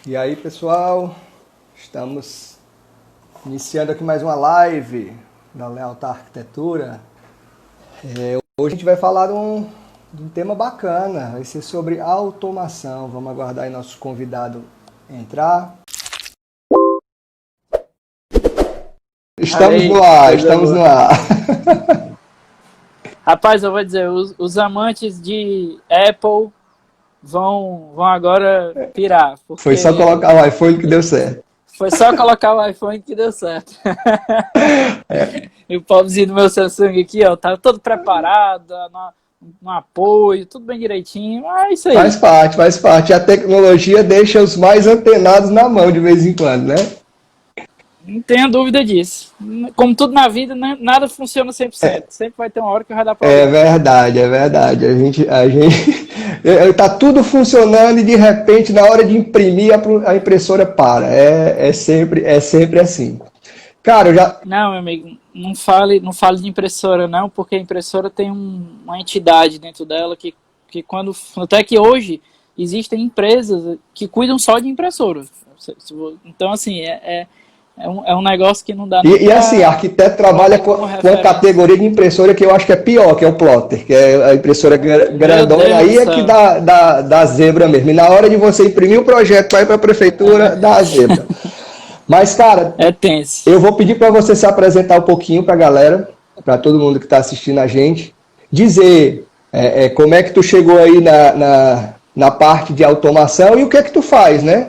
E aí, pessoal, estamos iniciando aqui mais uma live da Lealtar Arquitetura. Hoje a gente vai falar de um tema bacana, vai ser sobre automação. Vamos aguardar aí nosso convidado entrar. Estamos no ar, estamos no ar. Rapaz, eu vou dizer, os amantes de Apple vão agora pirar. Foi só colocar o iPhone que deu certo. Foi só colocar o iPhone que deu certo. E o pobrezinho do meu Samsung aqui, ó, tá todo preparado, no apoio, tudo bem direitinho, mas é isso aí. Faz parte. A tecnologia deixa os mais antenados na mão de vez em quando, né? Não tenha dúvida disso. Como tudo na vida, nada funciona 100%. Sempre vai ter uma hora que vai dar problema. É verdade. A gente tá tudo funcionando e de repente, na hora de imprimir, a impressora para. É sempre assim. Cara, eu já... Não, meu amigo, não fale de impressora, não, porque a impressora tem uma entidade dentro dela que quando... Até que hoje existem empresas que cuidam só de impressora. Então, assim, é um negócio que não dá... E assim, arquiteto trabalha com a categoria de impressora que eu acho que é pior, que é o plotter, que é a impressora grandona, aí é que dá zebra mesmo. E na hora de você imprimir o projeto para ir para a prefeitura, dá a zebra. Mas, cara, é tenso. Eu vou pedir para você se apresentar um pouquinho para a galera, para todo mundo que está assistindo a gente, dizer como é que tu chegou aí na parte de automação e o que é que tu faz, né?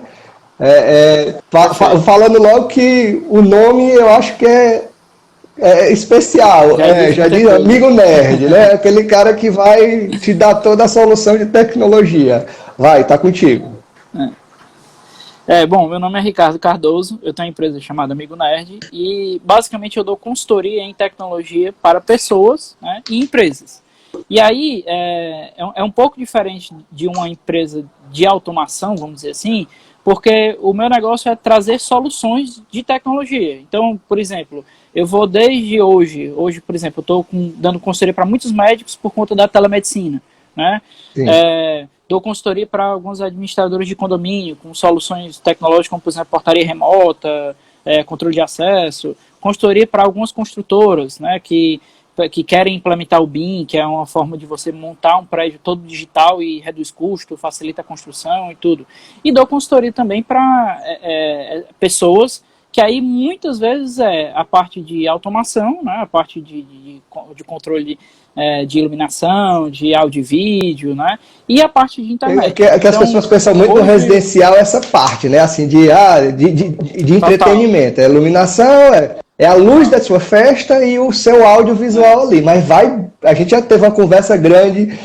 Falando logo que o nome eu acho que é especial, já diz amigo nerd, né? Aquele cara que vai te dar toda a solução de tecnologia. Vai, tá contigo. Bom, meu nome é Ricardo Cardoso, eu tenho uma empresa chamada Amigo Nerd e basicamente eu dou consultoria em tecnologia para pessoas, né, e empresas. E aí é um pouco diferente de uma empresa de automação, vamos dizer assim, porque o meu negócio é trazer soluções de tecnologia. Então, por exemplo, eu vou desde hoje, por exemplo, eu estou dando consultoria para muitos médicos por conta da telemedicina, né? Dou consultoria para alguns administradores de condomínio, com soluções tecnológicas, como, por exemplo, portaria remota, controle de acesso. Consultoria para algumas construtoras, né, que querem implementar o BIM, que é uma forma de você montar um prédio todo digital e reduz custo, facilita a construção e tudo. E dou consultoria também para pessoas que aí muitas vezes a parte de automação, né, a parte de controle de iluminação, de áudio e vídeo, né, e a parte de internet. Que as pessoas pensam muito no residencial essa parte, né, assim, de entretenimento. A iluminação é a luz da sua festa e o seu audiovisual ali, mas a gente já teve uma conversa grande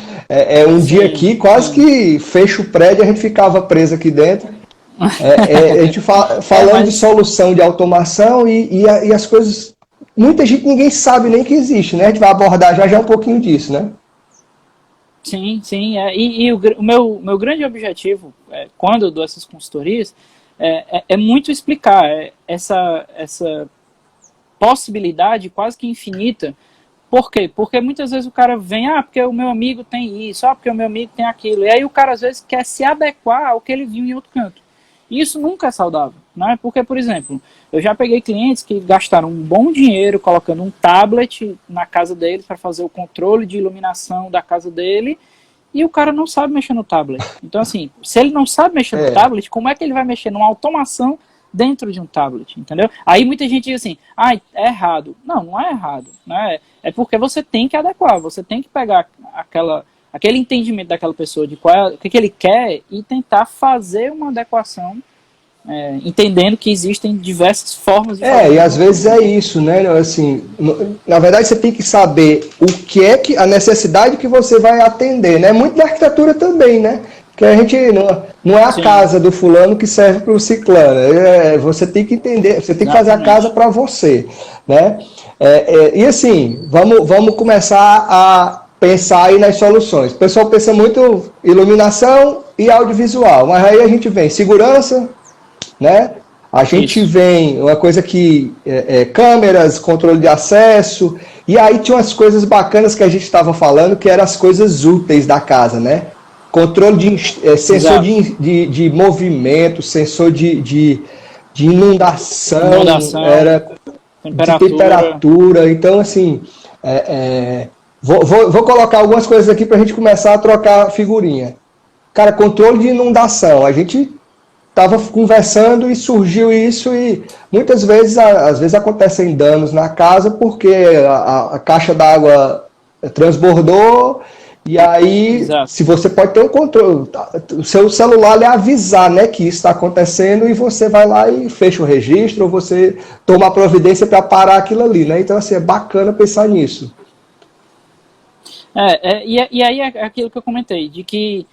dia aqui, quase que fecha o prédio, a gente ficava preso aqui dentro. A gente falando de solução de automação e as coisas, muita gente ninguém sabe nem que existe, né? A gente vai abordar já um pouquinho disso, né? Sim. E o meu grande objetivo, quando eu dou essas consultorias, é muito explicar essa possibilidade quase que infinita. Por quê? Porque muitas vezes o cara vem, porque o meu amigo tem isso, porque o meu amigo tem aquilo. E aí o cara às vezes quer se adequar ao que ele viu em outro canto. E isso nunca é saudável, né? Porque, por exemplo, eu já peguei clientes que gastaram um bom dinheiro colocando um tablet na casa deles para fazer o controle de iluminação da casa dele e o cara não sabe mexer no tablet. Então, assim, se ele não sabe mexer no tablet, como é que ele vai mexer numa automação dentro de um tablet, entendeu? Aí muita gente diz assim, é errado. Não é errado, né? É porque você tem que adequar, você tem que pegar aquele entendimento daquela pessoa de o que ele quer e tentar fazer uma adequação, entendendo que existem diversas formas de fazer. E às vezes é isso, né? Assim, na verdade você tem que saber o que é a necessidade que você vai atender, né? Muito da arquitetura também, né? Porque a gente não é a casa do fulano que serve para o ciclano. Você tem que entender, você tem que fazer a casa para você, né? E assim, vamos começar a pensar aí nas soluções. O pessoal pensa muito iluminação e audiovisual, mas aí a gente vem segurança, né? A gente vem uma coisa que câmeras, controle de acesso, e aí tinha umas coisas bacanas que a gente estava falando, que eram as coisas úteis da casa, né? controle de sensor de movimento, sensor de inundação, era de temperatura. Então, assim, vou colocar algumas coisas aqui para a gente começar a trocar figurinha. Cara, controle de inundação. A gente estava conversando e surgiu isso, e muitas vezes, às vezes acontecem danos na casa porque a caixa d'água transbordou, e aí se você pode ter um controle, o seu celular lhe avisar, né, que isso está acontecendo, e você vai lá e fecha o registro, ou você toma a providência para parar aquilo ali, né? Então, assim, é bacana pensar nisso. E aí é aquilo que eu comentei, de que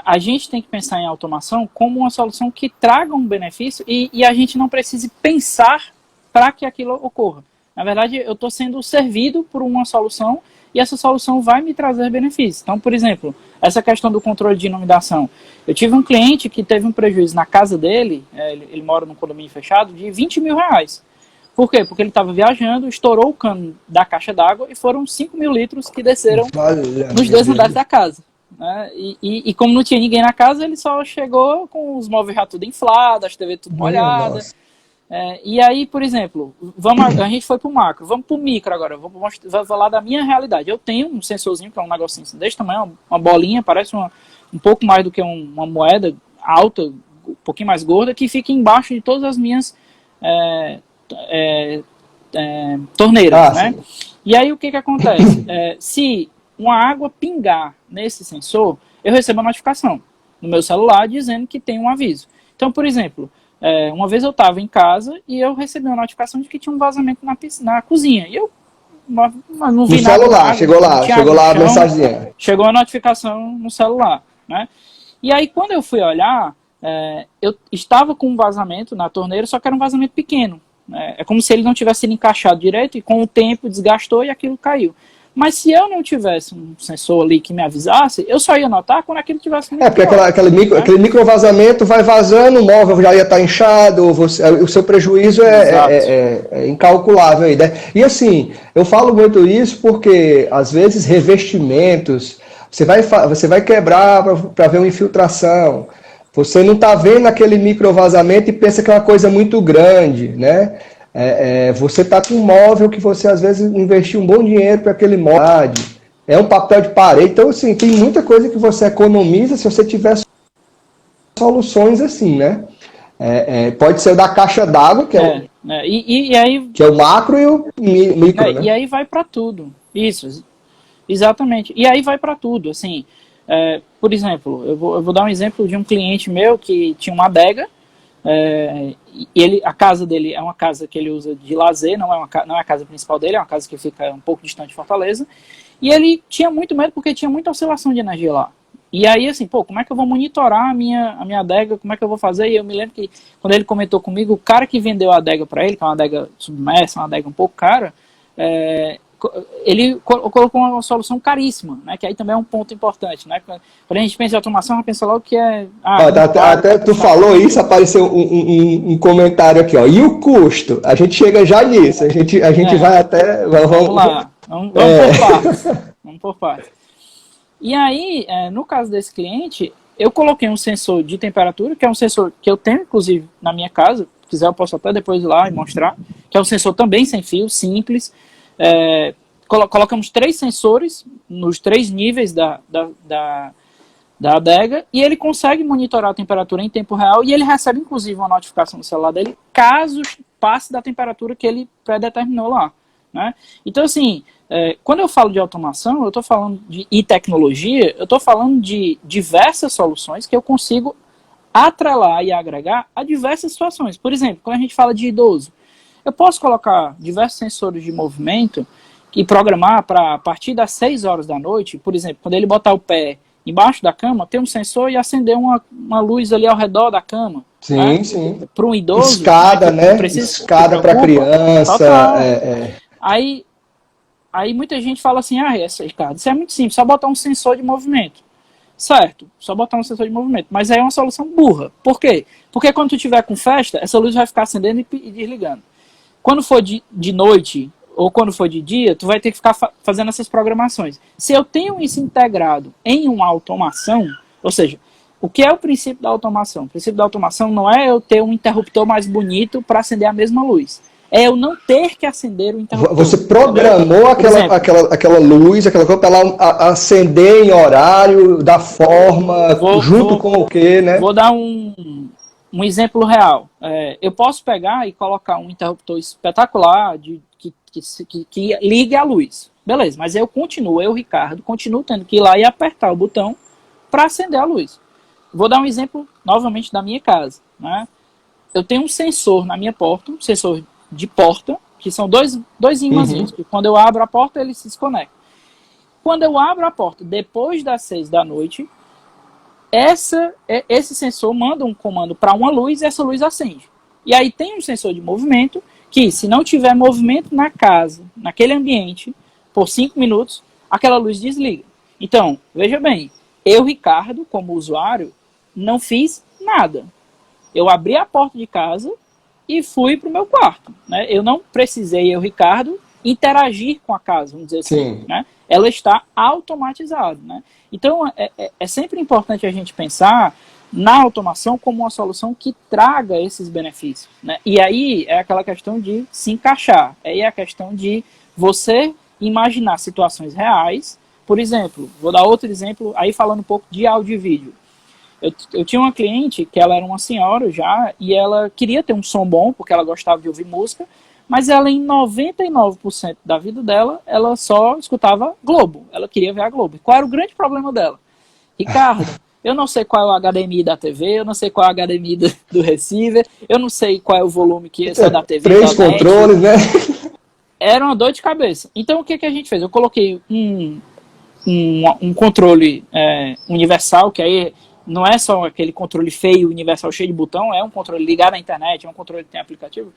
a gente tem que pensar em automação como uma solução que traga um benefício, e a gente não precise pensar para que aquilo ocorra. Na verdade, eu estou sendo servido por uma solução, e essa solução vai me trazer benefícios. Então, por exemplo, essa questão do controle de inundação. Eu tive um cliente que teve um prejuízo na casa dele, ele mora num condomínio fechado, de 20 mil reais. Por quê? Porque ele estava viajando, estourou o cano da caixa d'água e foram 5 mil litros que desceram nos 2 andares da casa. Né? E como não tinha ninguém na casa, ele só chegou com os móveis já tudo inflados, as TV tudo molhada. E aí, por exemplo, a gente foi pro macro, vamos pro micro agora. Vou falar da minha realidade. Eu tenho um sensorzinho, que é um negocinho desse tamanho, uma bolinha, parece um pouco mais do que uma moeda alta, um pouquinho mais gorda, que fica embaixo de todas as minhas torneiras. Né? E aí o que acontece? Se uma água pingar nesse sensor, eu recebo uma notificação no meu celular dizendo que tem um aviso. Então, por exemplo, uma vez eu estava em casa e eu recebi uma notificação de que tinha um vazamento na cozinha. E eu não vi nada. No celular, chegou lá a mensagem. Chegou a notificação no celular. Né? E aí, quando eu fui olhar, eu estava com um vazamento na torneira, só que era um vazamento pequeno. É como se ele não tivesse sido encaixado direito, e com o tempo desgastou e aquilo caiu. Mas se eu não tivesse um sensor ali que me avisasse, eu só ia notar quando aquilo tivesse... porque aquele micro vazamento vai vazando, o móvel já ia estar inchado, o seu prejuízo é incalculável aí, né? E assim, eu falo muito isso porque, às vezes, revestimentos, você vai quebrar para ver uma infiltração, você não está vendo aquele micro vazamento e pensa que é uma coisa muito grande, né? Você está com um móvel que você às vezes investiu um bom dinheiro para aquele móvel, é um papel de parede, então assim, tem muita coisa que você economiza se você tiver soluções assim, né? Pode ser o da caixa d'água, que que é o macro, e o micro, né? E aí vai para tudo, isso, exatamente, e aí vai para tudo, assim, por exemplo, eu vou dar um exemplo de um cliente meu que tinha uma adega. A casa dele é uma casa que ele usa de lazer, não é a casa principal dele, é uma casa que fica um pouco distante de Fortaleza, e ele tinha muito medo porque tinha muita oscilação de energia lá. E aí, assim, como é que eu vou monitorar a minha adega, como é que eu vou fazer? E eu me lembro que, quando ele comentou comigo, o cara que vendeu a adega para ele, que é uma adega submersa, uma adega um pouco cara, ele colocou uma solução caríssima, né? Que aí também é um ponto importante, né? Quando a gente pensa em automação, a gente pensa logo que até tu falou isso, apareceu um comentário aqui, ó. E o custo? A gente chega já nisso, a gente vai até... Vamos lá, vamos por partes. Vamos por partes. E aí, no caso desse cliente, eu coloquei um sensor de temperatura, que é um sensor que eu tenho, inclusive, na minha casa. Se quiser, eu posso até depois ir lá e mostrar. Que é um sensor também sem fio, simples. Colocamos 3 sensores nos 3 níveis da adega, e ele consegue monitorar a temperatura em tempo real, e ele recebe inclusive uma notificação no celular dele caso passe da temperatura que ele predeterminou lá, né? Então, assim, quando eu falo de automação, eu estou falando de tecnologia, eu estou falando de diversas soluções que eu consigo atrelar e agregar a diversas situações. Por exemplo, quando a gente fala de idoso, eu posso colocar diversos sensores de movimento e programar para, a partir das 6 horas da noite, por exemplo, quando ele botar o pé embaixo da cama, ter um sensor e acender uma luz ali ao redor da cama. Sim, né? sim. Para um idoso... Escada, né? Escada para criança. Aí muita gente fala assim, essa escada, isso é muito simples, só botar um sensor de movimento. Certo, só botar um sensor de movimento. Mas aí é uma solução burra. Por quê? Porque quando tu tiver com festa, essa luz vai ficar acendendo e desligando. Quando for de noite, ou quando for de dia, tu vai ter que ficar fazendo essas programações. Se eu tenho isso integrado em uma automação, ou seja, o que é o princípio da automação? O princípio da automação não é eu ter um interruptor mais bonito para acender a mesma luz. É eu não ter que acender o interruptor. Você programou aquela luz, aquela coisa para ela acender em horário, da forma, com o quê, né? Vou dar um exemplo real. Eu posso pegar e colocar um interruptor espetacular que ligue a luz. Beleza, mas eu, Ricardo, continuo tendo que ir lá e apertar o botão para acender a luz. Vou dar um exemplo novamente da minha casa, né? Eu tenho um sensor na minha porta, um sensor de porta, que são dois imãzinhos, que quando eu abro a porta, ele se desconecta. Quando eu abro a porta depois das 6 da noite, esse sensor manda um comando para uma luz e essa luz acende. E aí tem um sensor de movimento que, se não tiver movimento na casa, naquele ambiente, por 5 minutos, aquela luz desliga. Então, veja bem, eu, Ricardo, como usuário, não fiz nada. Eu abri a porta de casa e fui para o meu quarto, né? Eu não precisei, Ricardo, interagir com a casa, vamos dizer assim, né? Ela está automatizada, né? Então, é sempre importante a gente pensar na automação como uma solução que traga esses benefícios, né? E aí é aquela questão de se encaixar, aí é a questão de você imaginar situações reais. Por exemplo, vou dar outro exemplo, aí falando um pouco de áudio e vídeo. Eu tinha uma cliente que ela era uma senhora já, e ela queria ter um som bom, porque ela gostava de ouvir música, mas ela, em 99% da vida dela, ela só escutava Globo. Ela queria ver a Globo. Qual era o grande problema dela? Ricardo, eu não sei qual é o HDMI da TV, eu não sei qual é o HDMI do receiver, eu não sei qual é o volume que é da TV. 3 controles, né? Era uma dor de cabeça. Então, o que a gente fez? Eu coloquei um controle universal, que aí não é só aquele controle feio, universal, cheio de botão, é um controle ligado à internet, é um controle que tem aplicativo.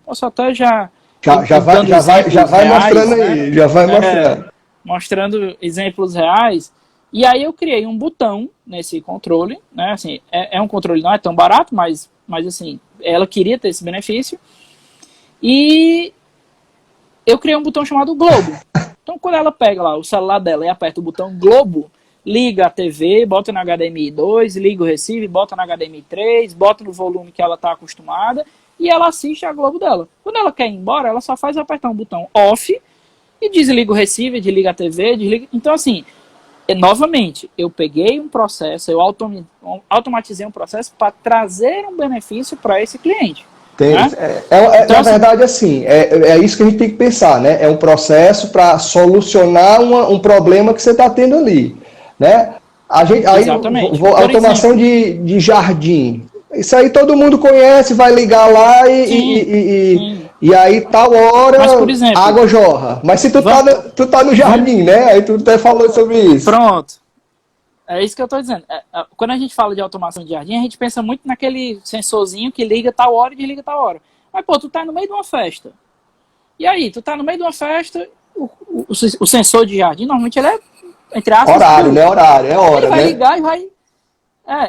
Posso até já vai mostrando aí, já vai mostrando. Mostrando exemplos reais. E aí eu criei um botão nesse controle, né? Assim, é um controle, não é tão barato, mas assim, ela queria ter esse benefício. E eu criei um botão chamado Globo. Então, quando ela pega lá o celular dela e aperta o botão Globo, liga a TV, bota no HDMI 2, liga o receiver, bota no HDMI 3, bota no volume que ela está acostumada e ela assiste a Globo dela. Quando ela quer ir embora, ela só faz apertar um botão off e desliga o receiver, desliga a TV, desliga... Então, assim, novamente, eu peguei um processo, eu automatizei um processo para trazer um benefício para esse cliente. Né? Então, na verdade, assim, é isso que a gente tem que pensar, né? É um processo para solucionar um problema que você está tendo ali, né? Exatamente. Automação de jardim. Isso aí todo mundo conhece, vai ligar lá e aí tal hora mas, por exemplo, água jorra. Mas se tu tá no jardim, né? Aí tu até falou sobre isso. Pronto. É isso que eu estou dizendo. Quando a gente fala de automação de jardim, a gente pensa muito naquele sensorzinho que liga tal hora e desliga tal hora. Mas, pô, tu tá no meio de uma festa. E aí, tu tá no meio de uma festa, o sensor de jardim, normalmente ele é, entre aspas... Horário, né? Horário, é hora, ele vai né? ligar e vai...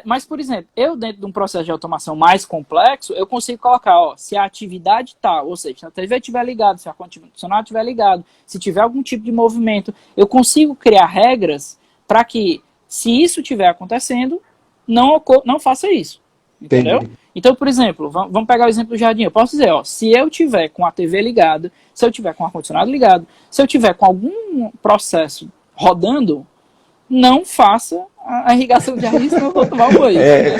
mas, por exemplo, eu dentro de um processo de automação mais complexo, eu consigo colocar, se a atividade tal, ou seja, se a TV estiver ligada, se o ar-condicionado estiver ligado, se tiver algum tipo de movimento, eu consigo criar regras para que, se isso estiver acontecendo, não faça isso. Entendeu? Entendi. Então, por exemplo, vamos pegar o exemplo do jardim. Eu posso dizer, se eu tiver com a TV ligada, se eu tiver com o ar-condicionado ligado, se eu tiver com algum processo rodando, não faça a irrigação de jardim, senão eu vou tomar um banho.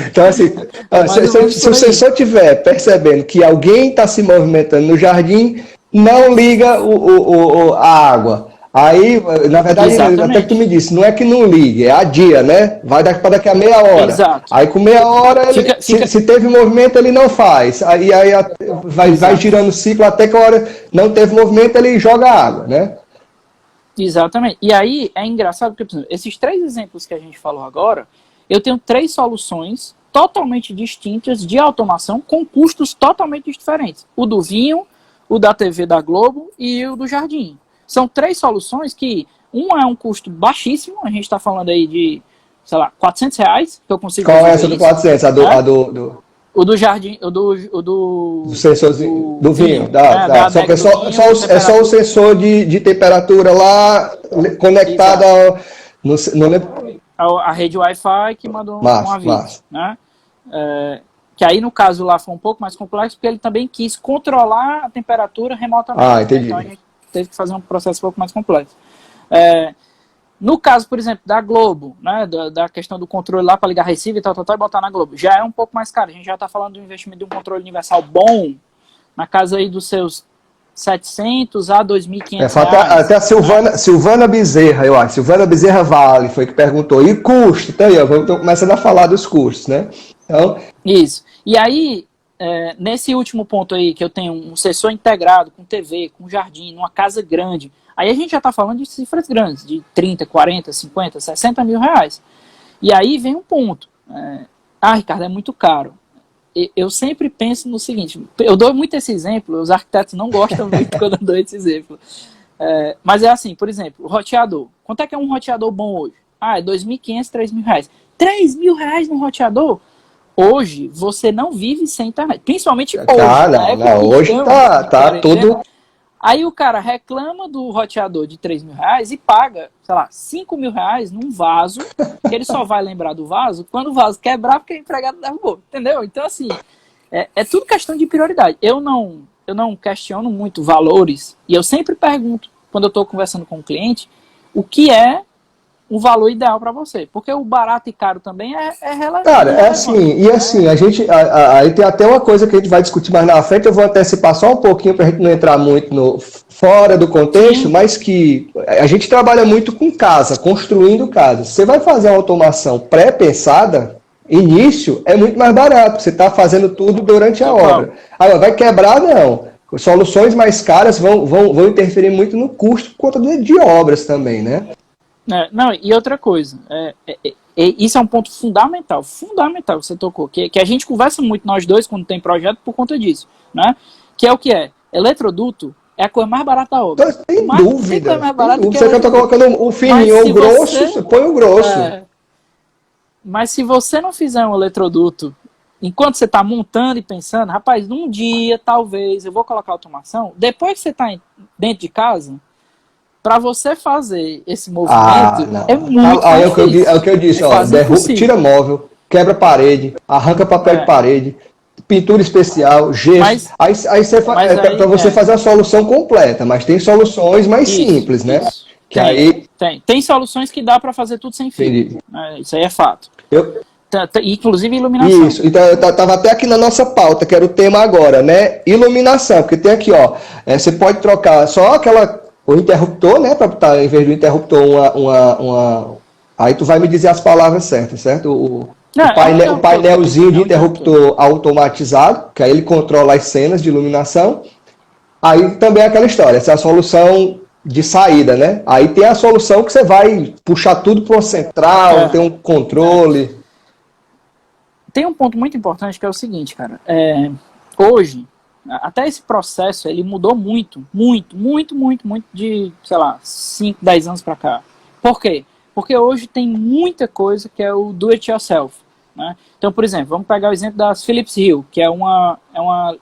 Então, assim, se o sensor estiver percebendo que alguém está se movimentando no jardim, não liga a água. Aí, na verdade, Exatamente. até que tu me disse, não é que não ligue, é adia, né? Vai para daqui a meia hora. Exato. Aí com meia hora, se teve movimento, ele não faz. Aí vai girando o ciclo até que a hora não teve movimento, ele joga água, né? Exatamente. E aí é engraçado porque, por exemplo, esses 3 exemplos que a gente falou agora, eu tenho 3 soluções totalmente distintas de automação com custos totalmente diferentes. O do vinho, o da TV da Globo e o do jardim. São 3 soluções que, uma é um custo baixíssimo, a gente está falando aí de, sei lá, R$400 que eu consigo Qual fazer é essa do 400? O do jardim, Do sensorzinho, do vinho, só que é só o sensor de temperatura lá conectado a rede Wi-Fi que manda um aviso. Massa. Né? Que aí, no caso lá, foi um pouco mais complexo, porque ele também quis controlar a temperatura remotamente. Entendi. Então a gente teve que fazer um processo um pouco mais complexo. No caso, por exemplo, da Globo, né, da questão do controle lá para ligar receiver e tal, e botar na Globo, já é um pouco mais caro. A gente já está falando do investimento de um controle universal bom, na casa aí dos seus 700 a 2.500 reais. Até a Silvana Bezerra, eu acho. Silvana Bezerra Vale foi que perguntou. E custo? Então aí, vamos começando a falar dos custos, né? Então... Isso. E aí, nesse último ponto aí, que eu tenho um sensor integrado com TV, com jardim, numa casa grande, aí a gente já está falando de cifras grandes, de 30, 40, 50, 60 mil reais. E aí vem um ponto. Ricardo, é muito caro. Eu sempre penso no seguinte, eu dou muito esse exemplo, os arquitetos não gostam muito quando eu dou esse exemplo. Mas é assim, por exemplo, o roteador. Quanto é que é um roteador bom hoje? É 2.500, 3.000 reais. 3.000 reais num roteador? Hoje, você não vive sem internet. Principalmente hoje. Hoje tá tudo... Aí o cara reclama do roteador de 3.000 reais e paga, sei lá, 5.000 reais num vaso, que ele só vai lembrar do vaso quando o vaso quebrar porque o empregado derrubou, entendeu? Então, assim, é tudo questão de prioridade. Eu não questiono muito valores e eu sempre pergunto, quando eu estou conversando com o cliente, o que é um valor ideal para você. Porque o barato e caro também é relativo. Cara, a gente... Aí tem até uma coisa que a gente vai discutir mais na frente, eu vou antecipar só um pouquinho para a gente não entrar muito fora do contexto, mas que a gente trabalha muito com casa, construindo casa. Você vai fazer uma automação pré-pensada, início, é muito mais barato. Você está fazendo tudo durante a obra. Agora, vai quebrar, não. Soluções mais caras vão interferir muito no custo por conta de obras também, né? Não, e outra coisa, isso é um ponto fundamental, você tocou, que a gente conversa muito nós dois quando tem projeto por conta disso, né? Que é o que é? Eletroduto é a coisa mais barata da obra. Tem dúvida. Você que eu tô colocando o fininho ou o grosso, você põe o grosso. Mas se você não fizer um eletroduto, enquanto você está montando e pensando, rapaz, num dia, talvez, eu vou colocar automação, depois que você está dentro de casa... Para você fazer esse movimento, é muito difícil. É o que eu disse, tira móvel, quebra parede, arranca papel de parede, pintura especial, gesso. Para você fazer a solução completa, mas tem soluções mais simples, né? Tem soluções que dá para fazer tudo sem fio. Isso aí é fato. Inclusive iluminação. Isso, então eu estava até aqui na nossa pauta, que era o tema agora, né? Iluminação, porque tem aqui, você pode trocar só o interruptor, né, para botar, em vez do interruptor, aí tu vai me dizer as palavras certas, certo? O painelzinho de interruptor automatizado, que aí ele controla as cenas de iluminação. Aí também é aquela história, essa é a solução de saída, né? Aí tem a solução que você vai puxar tudo para uma central, tem um controle. Tem um ponto muito importante que é o seguinte, cara. Hoje, até esse processo, ele mudou muito de, sei lá, 5, 10 anos para cá. Por quê? Porque hoje tem muita coisa que é o do it yourself, né? Então, por exemplo, vamos pegar o exemplo das Philips Hue, que é uma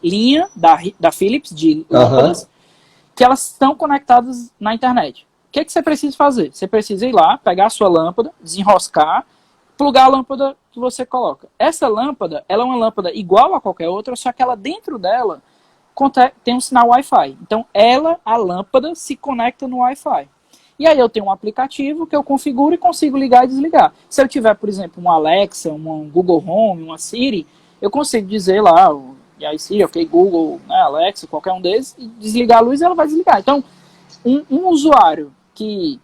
linha da Philips de lâmpadas, que elas estão conectadas na internet. O que você precisa fazer? Você precisa ir lá, pegar a sua lâmpada, desenroscar, plugar a lâmpada que você coloca. Essa lâmpada, ela é uma lâmpada igual a qualquer outra, só que ela dentro dela tem um sinal Wi-Fi. Então, a lâmpada, se conecta no Wi-Fi. E aí eu tenho um aplicativo que eu configuro e consigo ligar e desligar. Se eu tiver, por exemplo, um Alexa, um Google Home, uma Siri, eu consigo dizer lá, e aí Siri, ok, Google, né, Alexa, qualquer um desses, e desligar a luz e ela vai desligar. Então, um usuário que...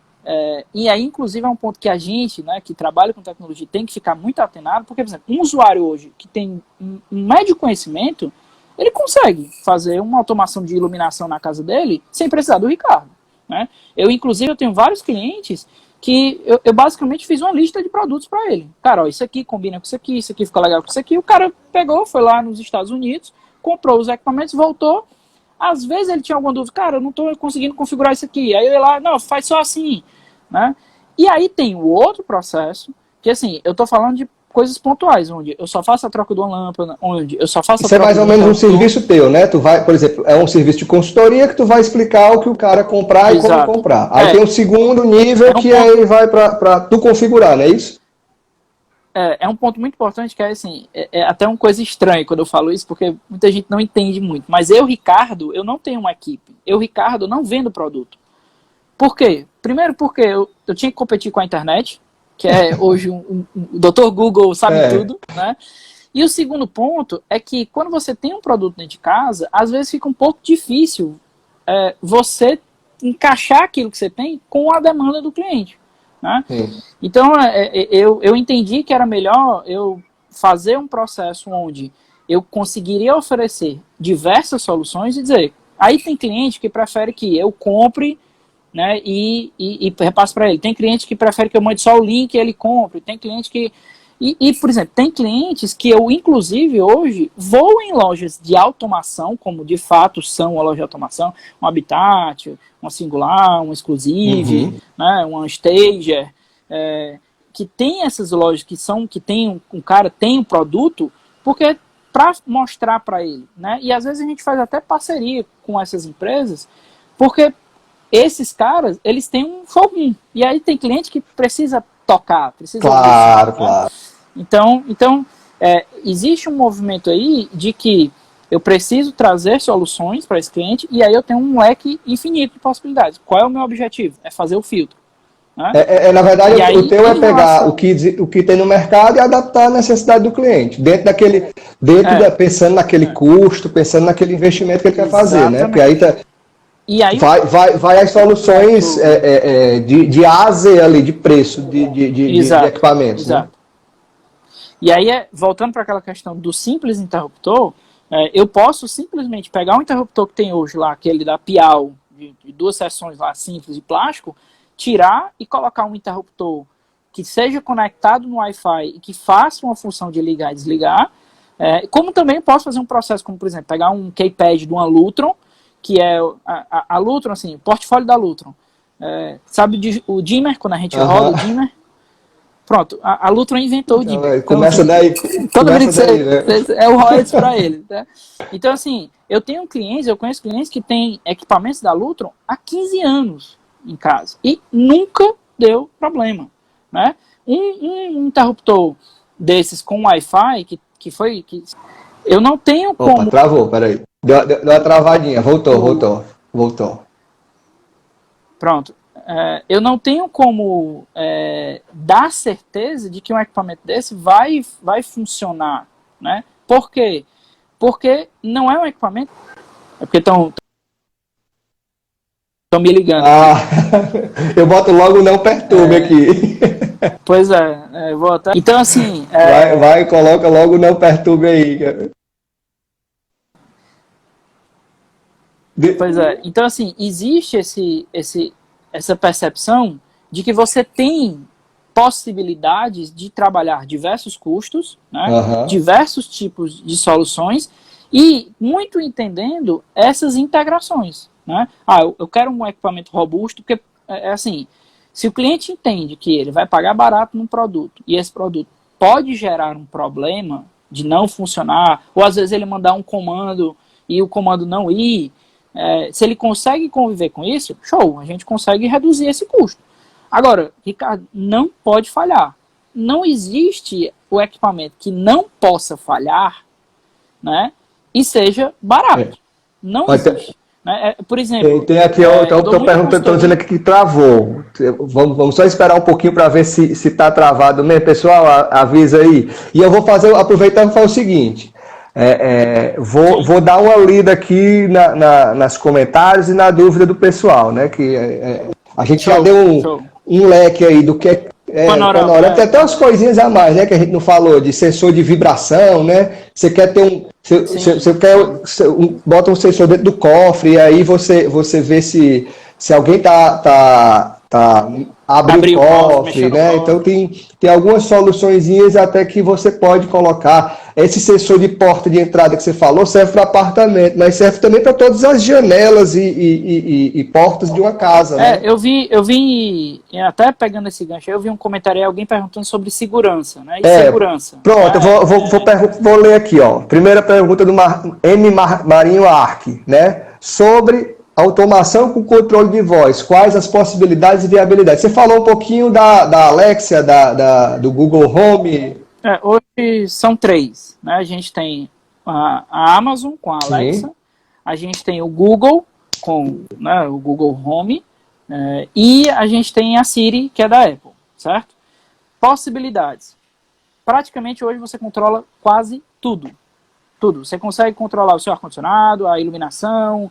e aí, inclusive, é um ponto que a gente, né, que trabalha com tecnologia, tem que ficar muito atenado, porque, por exemplo, um usuário hoje que tem um médio conhecimento, ele consegue fazer uma automação de iluminação na casa dele sem precisar do Ricardo, né? Inclusive, eu tenho vários clientes que eu basicamente fiz uma lista de produtos para ele. Cara, isso aqui combina com isso aqui fica legal com isso aqui. O cara pegou, foi lá nos Estados Unidos, comprou os equipamentos, voltou. Às vezes ele tinha alguma dúvida, cara, eu não estou conseguindo configurar isso aqui. Aí eu ia lá, não, faz só assim, né? E aí tem o outro processo, que assim, eu estou falando de coisas pontuais, onde eu só faço a troca de uma lâmpada, onde eu só faço a Isso é troca mais ou menos um serviço teu, né? Tu vai, por exemplo, é um serviço de consultoria que tu vai explicar o que o cara comprar e como comprar. Aí tem um segundo nível que aí ele vai para tu configurar, não é isso? É um ponto muito importante que é assim, é até uma coisa estranha quando eu falo isso, porque muita gente não entende muito. Mas eu, Ricardo, eu não tenho uma equipe. Eu, Ricardo, não vendo produto. Por quê? Primeiro porque eu tinha que competir com a internet, que é hoje o Dr. Google sabe tudo, né? E o segundo ponto é que quando você tem um produto dentro de casa, às vezes fica um pouco difícil você encaixar aquilo que você tem com a demanda do cliente. Né? Então, eu entendi que era melhor eu fazer um processo onde eu conseguiria oferecer diversas soluções e dizer, aí tem cliente que prefere que eu compre, né, e repasse para ele. Tem cliente que prefere que eu mande só o link e ele compre. Tem cliente que... por exemplo, tem clientes que eu, inclusive, hoje, vou em lojas de automação, como de fato são uma loja de automação, um Habitat, uma Singular, um Exclusive, né, uma Stager, que tem essas lojas que tem um cara tem um produto, porque para mostrar para ele, né, e às vezes a gente faz até parceria com essas empresas, porque esses caras, eles têm um showroom, e aí tem cliente que precisa tocar, precisa... Claro, né? claro. Então existe um movimento aí de que eu preciso trazer soluções para esse cliente e aí eu tenho um leque infinito de possibilidades. Qual é o meu objetivo? É fazer o filtro. Né? Na verdade, aí, o teu é pegar o que tem no mercado e adaptar a necessidade do cliente. Pensando naquele custo, pensando naquele investimento que ele quer fazer, né? Porque aí e aí vai as soluções de A a Z ali, de preço, de equipamentos. Exato. Né? E aí, voltando para aquela questão do simples interruptor, eu posso simplesmente pegar um interruptor que tem hoje lá, aquele da Piau, de 2 seções lá simples de plástico, tirar e colocar um interruptor que seja conectado no Wi-Fi e que faça uma função de ligar e desligar, como também posso fazer um processo, como por exemplo, pegar um keypad de uma Lutron, que é a Lutron, assim, o portfólio da Lutron. Sabe o dimmer, quando a gente roda o dimmer? Pronto, a Lutron inventou o dimmer. Começa daí. Todo mundo é o royalties para ele. Né? Então, assim, eu conheço clientes que têm equipamentos da Lutron há 15 anos em casa. E nunca deu problema. Né? Um interruptor desses com Wi-Fi, que eu não tenho como... Opa, travou, peraí. Deu uma travadinha, voltou. Pronto. Eu não tenho como dar certeza de que um equipamento desse vai funcionar. Né? Por quê? Porque não é um equipamento... É porque estão me ligando. Eu boto logo não perturbe aqui. Pois eu vou até... Então, assim... Coloca logo não perturbe aí, cara. Pois então assim, existe essa percepção de que você tem possibilidades de trabalhar diversos custos, né, diversos tipos de soluções e muito entendendo essas integrações. Né? Eu quero um equipamento robusto, porque assim, se o cliente entende que ele vai pagar barato num produto e esse produto pode gerar um problema de não funcionar, ou às vezes ele mandar um comando e o comando não ir, se ele consegue conviver com isso, show, a gente consegue reduzir esse custo. Agora, Ricardo, não pode falhar. Não existe o equipamento que não possa falhar, né, e seja barato. Não existe. Por exemplo... Tem aqui, estou dizendo aqui que travou. Vamos só esperar um pouquinho para ver se está travado mesmo. Pessoal, avisa aí. E eu vou aproveitar e fazer o seguinte... vou dar uma lida aqui nas comentários e na dúvida do pessoal, né? Que a gente já deu um leque aí do que panorama. Tem até umas coisinhas a mais, né? Que a gente não falou, de sensor de vibração, né? Você quer ter bota um sensor dentro do cofre e aí você vê se alguém tá Tá, abre o cofre, mexer no né? cofre. Então tem algumas soluçõezinhas até que você pode colocar. Esse sensor de porta de entrada que você falou serve para apartamento, mas serve também para todas as janelas e portas de uma casa, né? Até pegando esse gancho, eu vi um comentário aí, alguém perguntando sobre segurança, né? E É, segurança. pronto, vou ler aqui, ó. Primeira pergunta do Marinho Arque, né? Sobre automação com controle de voz, quais as possibilidades e viabilidades? Você falou um pouquinho da Alexa, do Google Home. Hoje são 3, né? A gente tem a Amazon com a Alexa, Sim. a gente tem o Google com, né, o Google Home, e a gente tem a Siri, que é da Apple, certo? Possibilidades. Praticamente hoje você controla quase tudo. Tudo. Você consegue controlar o seu ar-condicionado, a iluminação,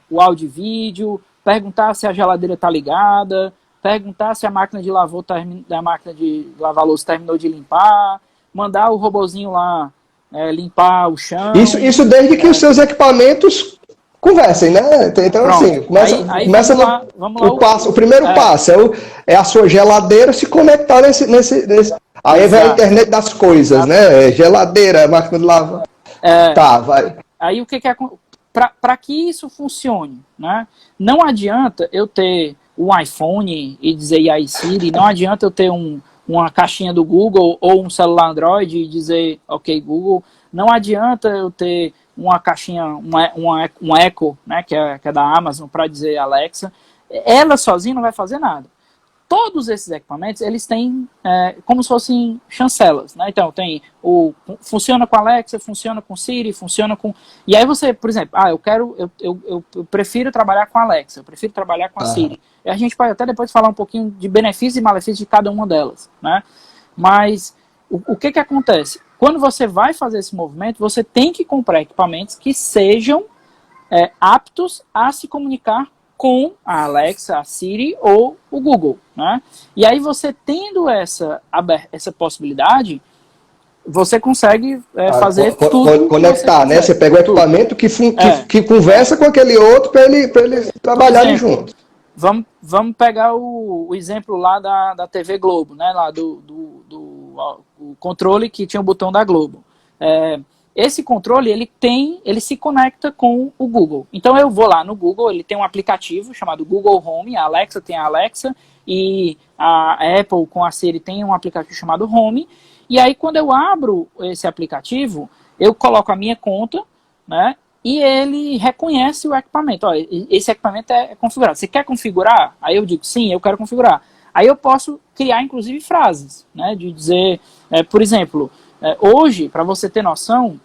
o áudio e vídeo, perguntar se a geladeira está ligada, perguntar se a máquina de lavar louça terminou de limpar, mandar o robozinho lá limpar o chão. Isso desde que os seus equipamentos conversem, né? Então, Pronto. assim, começa vamos lá, o primeiro passo é a sua geladeira se conectar nesse. Aí vem a internet das coisas, né? Geladeira, máquina de lavar. Tá, vai. Aí o que é. Para que isso funcione, né? Não adianta eu ter um iPhone e dizer e aí Siri, não adianta eu ter uma caixinha do Google ou um celular Android e dizer ok Google, não adianta eu ter uma caixinha, um Echo, né, que é da Amazon, para dizer Alexa. Ela sozinha não vai fazer nada. Todos esses equipamentos, eles têm como se fossem chancelas, né? Então, funciona com Alexa, funciona com Siri, funciona com... E aí você, por exemplo, eu prefiro trabalhar com Alexa, eu prefiro trabalhar com a Siri. E a gente pode até depois falar um pouquinho de benefícios e malefícios de cada uma delas, né? Mas o que acontece? Quando você vai fazer esse movimento, você tem que comprar equipamentos que sejam aptos a se comunicar com a Alexa, a Siri ou o Google, né? E aí você tendo essa possibilidade, você consegue fazer tudo. Conectar, né? Você pega o equipamento que conversa com aquele outro para ele trabalharem junto. Vamos pegar o exemplo lá da TV Globo, né? Lá do controle que tinha o botão da Globo. Esse controle, ele se conecta com o Google. Então eu vou lá no Google, ele tem um aplicativo chamado Google Home, a Alexa tem a Alexa, e a Apple com a Siri tem um aplicativo chamado Home, e aí quando eu abro esse aplicativo, eu coloco a minha conta, né, e ele reconhece o equipamento. Ó, esse equipamento é configurado. Você quer configurar? Aí eu digo, sim, eu quero configurar. Aí eu posso criar, inclusive, frases, né, de dizer, por exemplo... hoje, para você ter noção,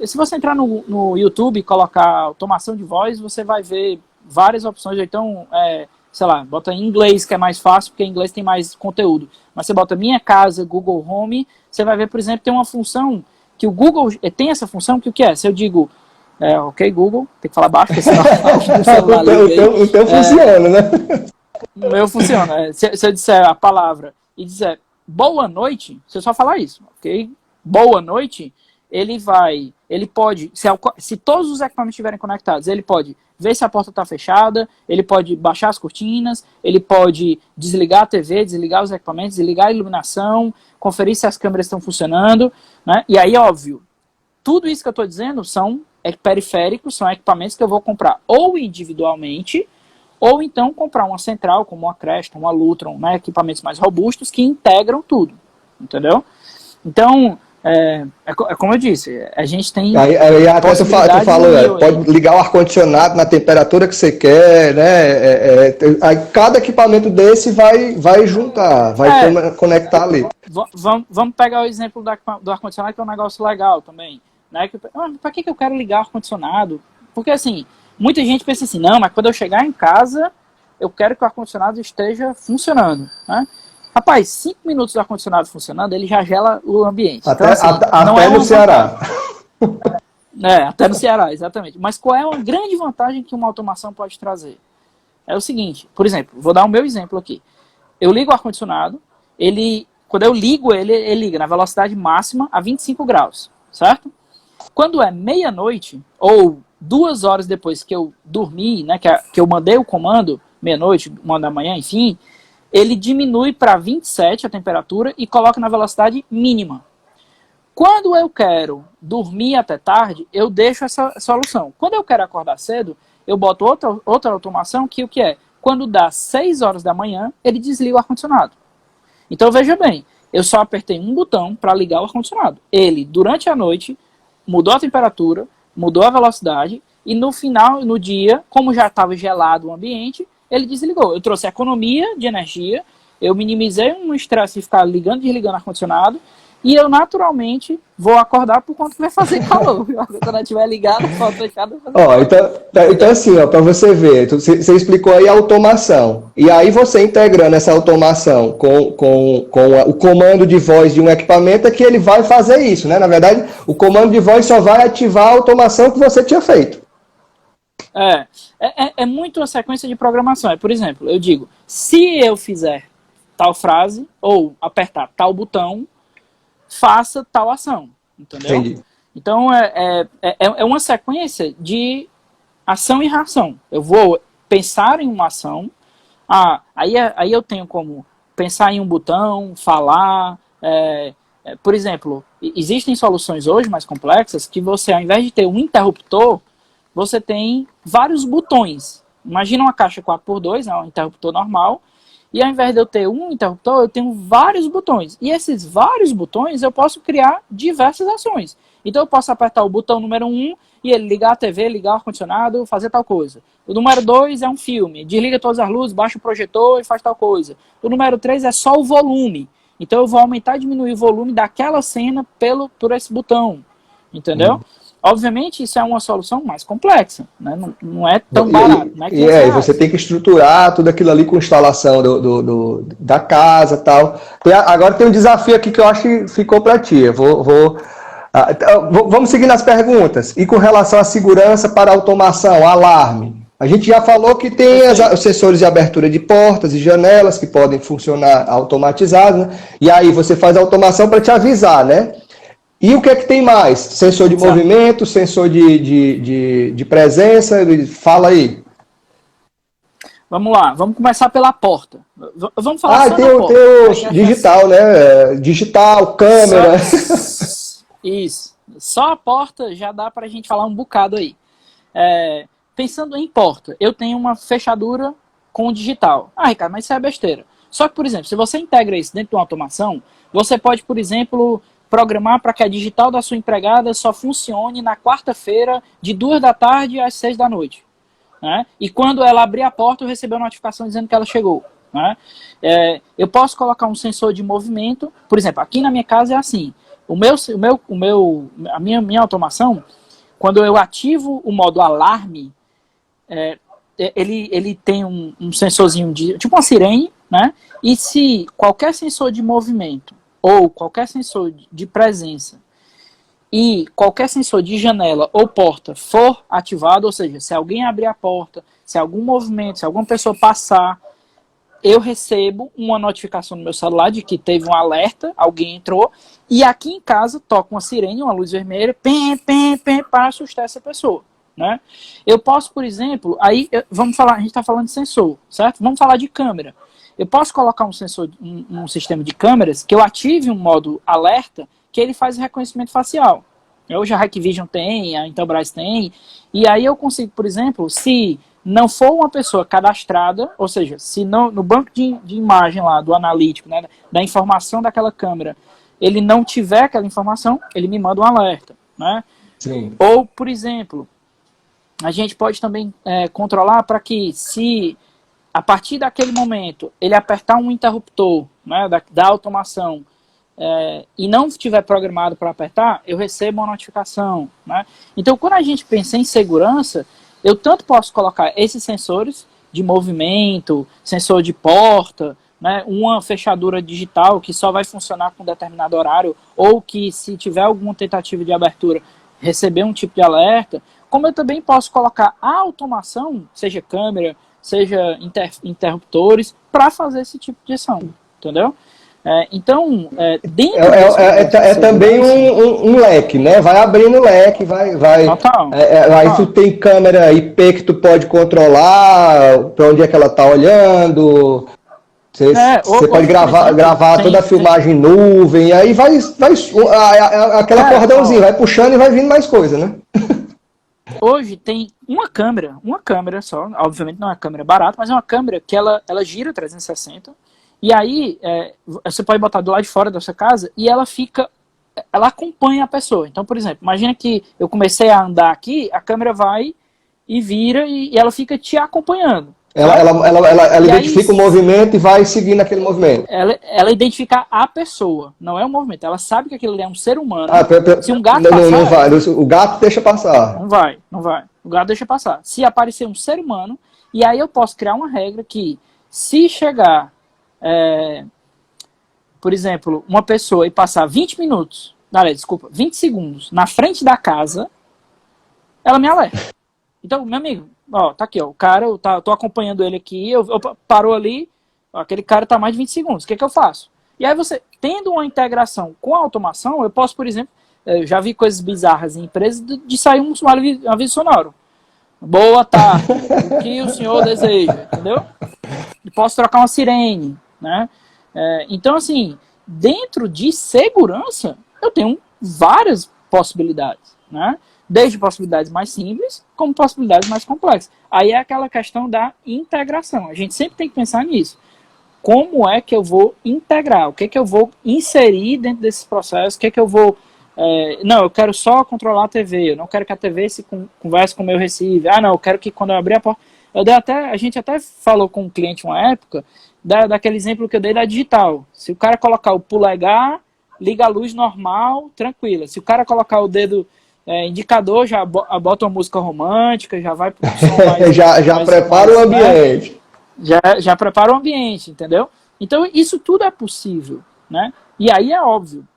se você entrar no YouTube e colocar automação de voz, você vai ver várias opções. Então, sei lá, bota em inglês, que é mais fácil, porque em inglês tem mais conteúdo. Mas você bota Minha Casa, Google Home, você vai ver, por exemplo, tem uma função que o Google tem essa função que o que é? Se eu digo, ok, Google, tem que falar baixo, porque senão o celular liga aí. O teu funciona, né? O meu funciona. Se eu disser a palavra e disser boa noite, se eu só falar isso, ok? Boa noite, ele pode, se todos os equipamentos estiverem conectados, ele pode ver se a porta está fechada, ele pode baixar as cortinas, ele pode desligar a TV, desligar os equipamentos, desligar a iluminação, conferir se as câmeras estão funcionando, né? E aí, óbvio, tudo isso que eu estou dizendo são periféricos, são equipamentos que eu vou comprar ou individualmente, ou então comprar uma central, como uma Creston, uma Lutron, né? Equipamentos mais robustos que integram tudo, entendeu? Então... como eu disse, a gente tem... Aí até tu falou, pode ligar o ar-condicionado na temperatura que você quer, né? Aí cada equipamento desse vai juntar, conectar ali. Vamos pegar o exemplo do ar-condicionado, que é um negócio legal também. Né? Para que eu quero ligar o ar-condicionado? Porque assim, muita gente pensa assim, não, mas quando eu chegar em casa, eu quero que o ar-condicionado esteja funcionando, né? Rapaz, 5 minutos do ar-condicionado funcionando, ele já gela o ambiente. Até, então, assim, até no Ceará. Até no Ceará, exatamente. Mas qual é uma grande vantagem que uma automação pode trazer? É o seguinte, por exemplo, vou dar o meu exemplo aqui. Eu ligo o ar-condicionado, quando eu ligo ele liga na velocidade máxima a 25 graus, certo? Quando é meia-noite, ou 2 horas depois que eu dormi, né, que eu mandei o comando, meia-noite, 1 da manhã, enfim, ele diminui para 27 a temperatura e coloca na velocidade mínima. Quando eu quero dormir até tarde, eu deixo essa solução. Quando eu quero acordar cedo, eu boto outra automação que o que é? Quando dá 6 horas da manhã, ele desliga o ar-condicionado. Então veja bem, eu só apertei um botão para ligar o ar-condicionado. Ele, durante a noite, mudou a temperatura, mudou a velocidade, e no final, no dia, como já estava gelado o ambiente, ele desligou. Eu trouxe economia de energia, eu minimizei um estresse de ficar ligando e desligando o ar-condicionado, e eu naturalmente vou acordar por conta que vai fazer calor. Quando eu estiver ligado, pode fechado. Ó, então assim, ó, para você ver, você explicou aí a automação. E aí você integrando essa automação com o comando de voz de um equipamento é que ele vai fazer isso, né? Na verdade, o comando de voz só vai ativar a automação que você tinha feito. É muito uma sequência de programação. Por exemplo, eu digo, se eu fizer tal frase, ou apertar tal botão, faça tal ação, entendeu? Entendi. Então, é uma sequência de ação e reação. Eu vou pensar em uma ação, aí eu tenho como pensar em um botão, falar, por exemplo, existem soluções hoje mais complexas que você, ao invés de ter um interruptor, você tem vários botões. Imagina uma caixa 4x2, né, um interruptor normal, e ao invés de eu ter um interruptor, eu tenho vários botões. E esses vários botões eu posso criar diversas ações. Então eu posso apertar o botão número 1 e ele ligar a TV, ligar o ar-condicionado, fazer tal coisa. O número 2 é um filme, desliga todas as luzes, baixa o projetor e faz tal coisa. O número 3 é só o volume. Então eu vou aumentar e diminuir o volume daquela cena por esse botão. Entendeu? Obviamente, isso é uma solução mais complexa, né? Não é tão barato. E você tem que estruturar tudo aquilo ali com instalação da casa e tal. Agora tem um desafio aqui que eu acho que ficou para ti. Vamos seguir nas perguntas. E com relação à segurança para automação, alarme. A gente já falou que tem os sensores de abertura de portas e janelas que podem funcionar automatizados, né? E aí você faz a automação para te avisar, né? E o que é que tem mais? Sensor de movimento, sensor de presença, fala aí. Vamos lá, vamos começar pela porta. Vamos falar só da porta. Tem o digital, né? Digital, câmera. Isso. Só a porta já dá para a gente falar um bocado aí. Pensando em porta, eu tenho uma fechadura com digital. Ricardo, mas isso é besteira. Só que, por exemplo, se você integra isso dentro de uma automação, você pode, por exemplo, programar para que a digital da sua empregada só funcione na quarta-feira, de 2 da tarde às 6 da noite. Né? E quando ela abrir a porta, eu receber uma notificação dizendo que ela chegou. Né? Eu posso colocar um sensor de movimento. Por exemplo, aqui na minha casa é assim. A minha automação, quando eu ativo o modo alarme, ele tem um sensorzinho tipo uma sirene, né? E se qualquer sensor de movimento ou qualquer sensor de presença e qualquer sensor de janela ou porta for ativado, ou seja, se alguém abrir a porta, se algum movimento, se alguma pessoa passar, eu recebo uma notificação no meu celular de que teve um alerta, alguém entrou, e aqui em casa toca uma sirene, uma luz vermelha, pem, pem, pem, para assustar essa pessoa. Né? Eu posso, por exemplo, vamos falar, a gente está falando de sensor, certo? Vamos falar de câmera. Eu posso colocar um sistema de câmeras que eu ative um modo alerta que ele faz reconhecimento facial. Hoje a Hikvision tem, a Intelbras tem, e aí eu consigo, por exemplo, se não for uma pessoa cadastrada, ou seja, se no banco de imagem lá do analítico, né, da informação daquela câmera, ele não tiver aquela informação, ele me manda um alerta. Né? Sim. Ou, por exemplo, a gente pode também controlar para que se a partir daquele momento ele apertar um interruptor, né, da automação e não estiver programado para apertar, eu recebo uma notificação. Né? Então, quando a gente pensa em segurança, eu tanto posso colocar esses sensores de movimento, sensor de porta, né, uma fechadura digital que só vai funcionar com um determinado horário, ou que se tiver alguma tentativa de abertura, receber um tipo de alerta, como eu também posso colocar a automação, seja câmera, seja interruptores, para fazer esse tipo de ação, entendeu? Então, dentro desse também um leque, né? Vai abrindo o leque, total, aí total. tu tem câmera IP que tu pode controlar para onde é que ela tá olhando. Você pode Hoje, por exemplo, gravar toda a filmagem em nuvem, e aí aquela cordãozinha, vai puxando e vai vindo mais coisa, né? hoje tem uma câmera só, obviamente não é uma câmera barata, mas é uma câmera que ela gira 360, e aí você pode botar do lado de fora da sua casa e ela acompanha a pessoa. Então, por exemplo, imagina que eu comecei a andar aqui, a câmera vai e vira e ela fica te acompanhando. Ela identifica o movimento e vai seguindo aquele movimento. Ela identifica a pessoa, não é o movimento. Ela sabe que aquilo ali é um ser humano. Se um gato não vai. O gato deixa passar. Não vai. O gato deixa passar. Se aparecer um ser humano, e aí eu posso criar uma regra que, se chegar, por exemplo, uma pessoa e passar 20 segundos na frente da casa, ela me alerta. Então, meu amigo, tá aqui, o cara, eu tô acompanhando ele aqui, eu parou ali, aquele cara tá mais de 20 segundos, o que eu faço? E aí você, tendo uma integração com a automação, eu posso, por exemplo, eu já vi coisas bizarras em empresas de sair um aviso sonoro. Boa tarde, o que o senhor deseja, entendeu? E posso trocar uma sirene, né? Então, assim, dentro de segurança, eu tenho várias possibilidades, né? Desde possibilidades mais simples, como possibilidades mais complexas. Aí é aquela questão da integração. A gente sempre tem que pensar nisso. Como é que eu vou integrar? O que é que eu vou inserir dentro desses processos? O que é que eu vou... não, eu quero só controlar a TV. Eu não quero que a TV se converse com o meu receiver. Não, eu quero que quando eu abrir a porta... a gente até falou com um cliente uma época, daquele exemplo que eu dei da digital. Se o cara colocar o polegar, liga a luz normal, tranquila. Se o cara colocar o dedo... indicador, já bota uma música romântica, já vai para um som mais... já prepara o ambiente. Já prepara o ambiente, entendeu? Então, isso tudo é possível, né? E aí é óbvio.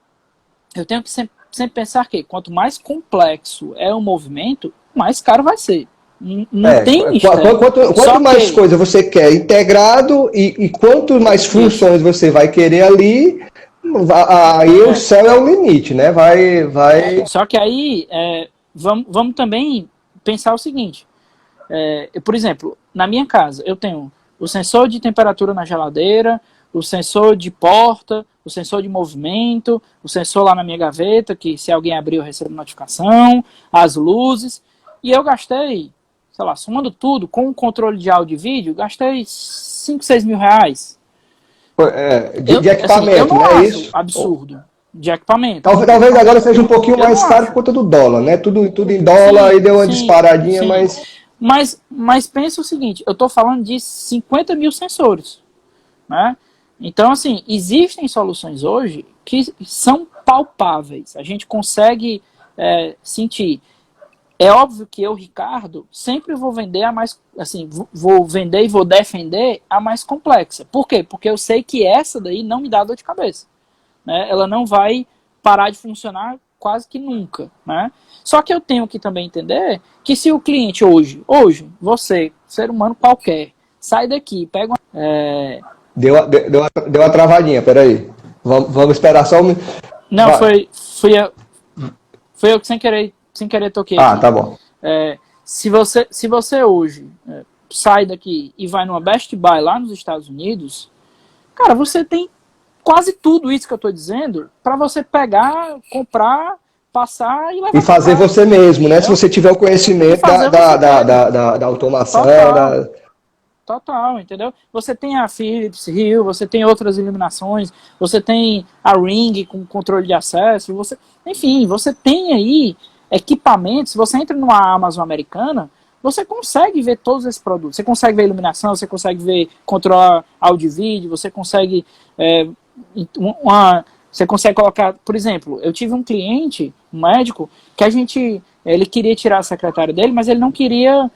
Eu tenho que sempre pensar que quanto mais complexo é o movimento, mais caro vai ser. Não tem mistério. Quanto mais coisa você quer integrado e quanto mais funções você vai querer ali... Aí o céu é o limite, né? Vai... Só que aí, vamos também pensar o seguinte. Por exemplo, na minha casa, eu tenho o sensor de temperatura na geladeira, o sensor de porta, o sensor de movimento, o sensor lá na minha gaveta, que se alguém abrir eu recebo notificação, as luzes. E eu gastei, sei lá, somando tudo, com o controle de áudio e vídeo, gastei 5, 6 mil reais. De equipamento, eu não é acho isso? Absurdo. De equipamento. Talvez agora seja um pouquinho mais caro por conta do dólar, né? Tudo em dólar, aí deu uma disparadinha, mas pensa o seguinte, eu estou falando de 50 mil sensores, né? Então, assim, existem soluções hoje que são palpáveis. A gente consegue sentir. É óbvio que eu, Ricardo, sempre vou vender a mais, assim, vou vender e vou defender a mais complexa. Por quê? Porque eu sei que essa daí não me dá dor de cabeça, né? Ela não vai parar de funcionar quase que nunca, né? Só que eu tenho que também entender que se o cliente hoje, você, ser humano qualquer, sai daqui, pega uma... Deu uma travadinha, peraí. Vamos esperar só um... Não, foi eu que sem querer toquei aqui. Tá bom. Se você hoje sai daqui e vai numa Best Buy lá nos Estados Unidos, cara, você tem quase tudo isso que eu estou dizendo para você pegar, comprar, passar e levar. E fazer você mesmo, né? Se você tiver o conhecimento da automação. Total, entendeu? Você tem a Philips Hue, você tem outras iluminações, você tem a Ring com controle de acesso, enfim, você tem aí equipamentos. Se você entra numa Amazon americana, você consegue ver todos esses produtos. Você consegue ver iluminação, você consegue ver controlar áudio e vídeo, você consegue você consegue colocar, por exemplo, eu tive um cliente, um médico, que ele queria tirar a secretária dele, mas ele não queria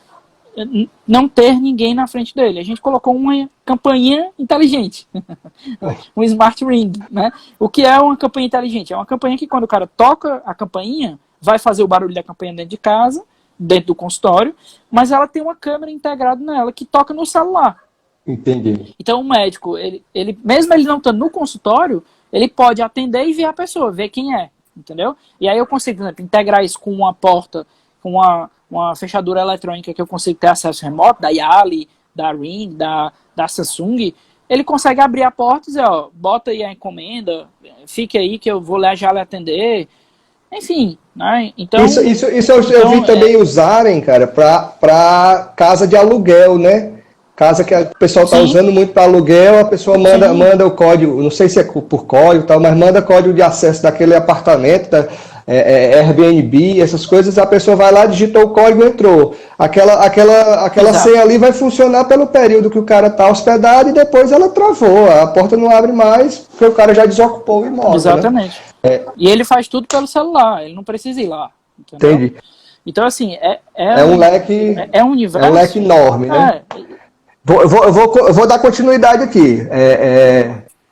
não ter ninguém na frente dele. A gente colocou uma campainha inteligente, um smart ring, né? O que é uma campainha inteligente? É uma campainha que quando o cara toca a campainha, vai fazer o barulho da campainha dentro de casa, dentro do consultório, mas ela tem uma câmera integrada nela que toca no celular. Entendi. Então o médico, mesmo ele não estando no consultório, ele pode atender e ver a pessoa, ver quem é, entendeu? E aí eu consigo, por exemplo, integrar isso com uma porta, com uma fechadura eletrônica que eu consigo ter acesso remoto, da Yali, da Ring, da Samsung. Ele consegue abrir a porta e dizer, ó, bota aí a encomenda, fique aí que eu vou lá já lhe atender. Enfim, né? Então, isso eu vi também usarem, cara, para casa de aluguel, né? Casa que o pessoal está usando muito para aluguel, a pessoa manda o código, não sei se é por código e tal, mas manda código de acesso daquele apartamento, Airbnb, essas coisas, a pessoa vai lá, digitou o código e entrou. Aquela senha ali vai funcionar pelo período que o cara está hospedado e depois ela travou, a porta não abre mais, porque o cara já desocupou o imóvel. Exatamente. Né? E ele faz tudo pelo celular, ele não precisa ir lá. Entendeu? Entendi. Então, assim, é um leque. É um universo. É um leque enorme, né? Eu vou dar continuidade aqui.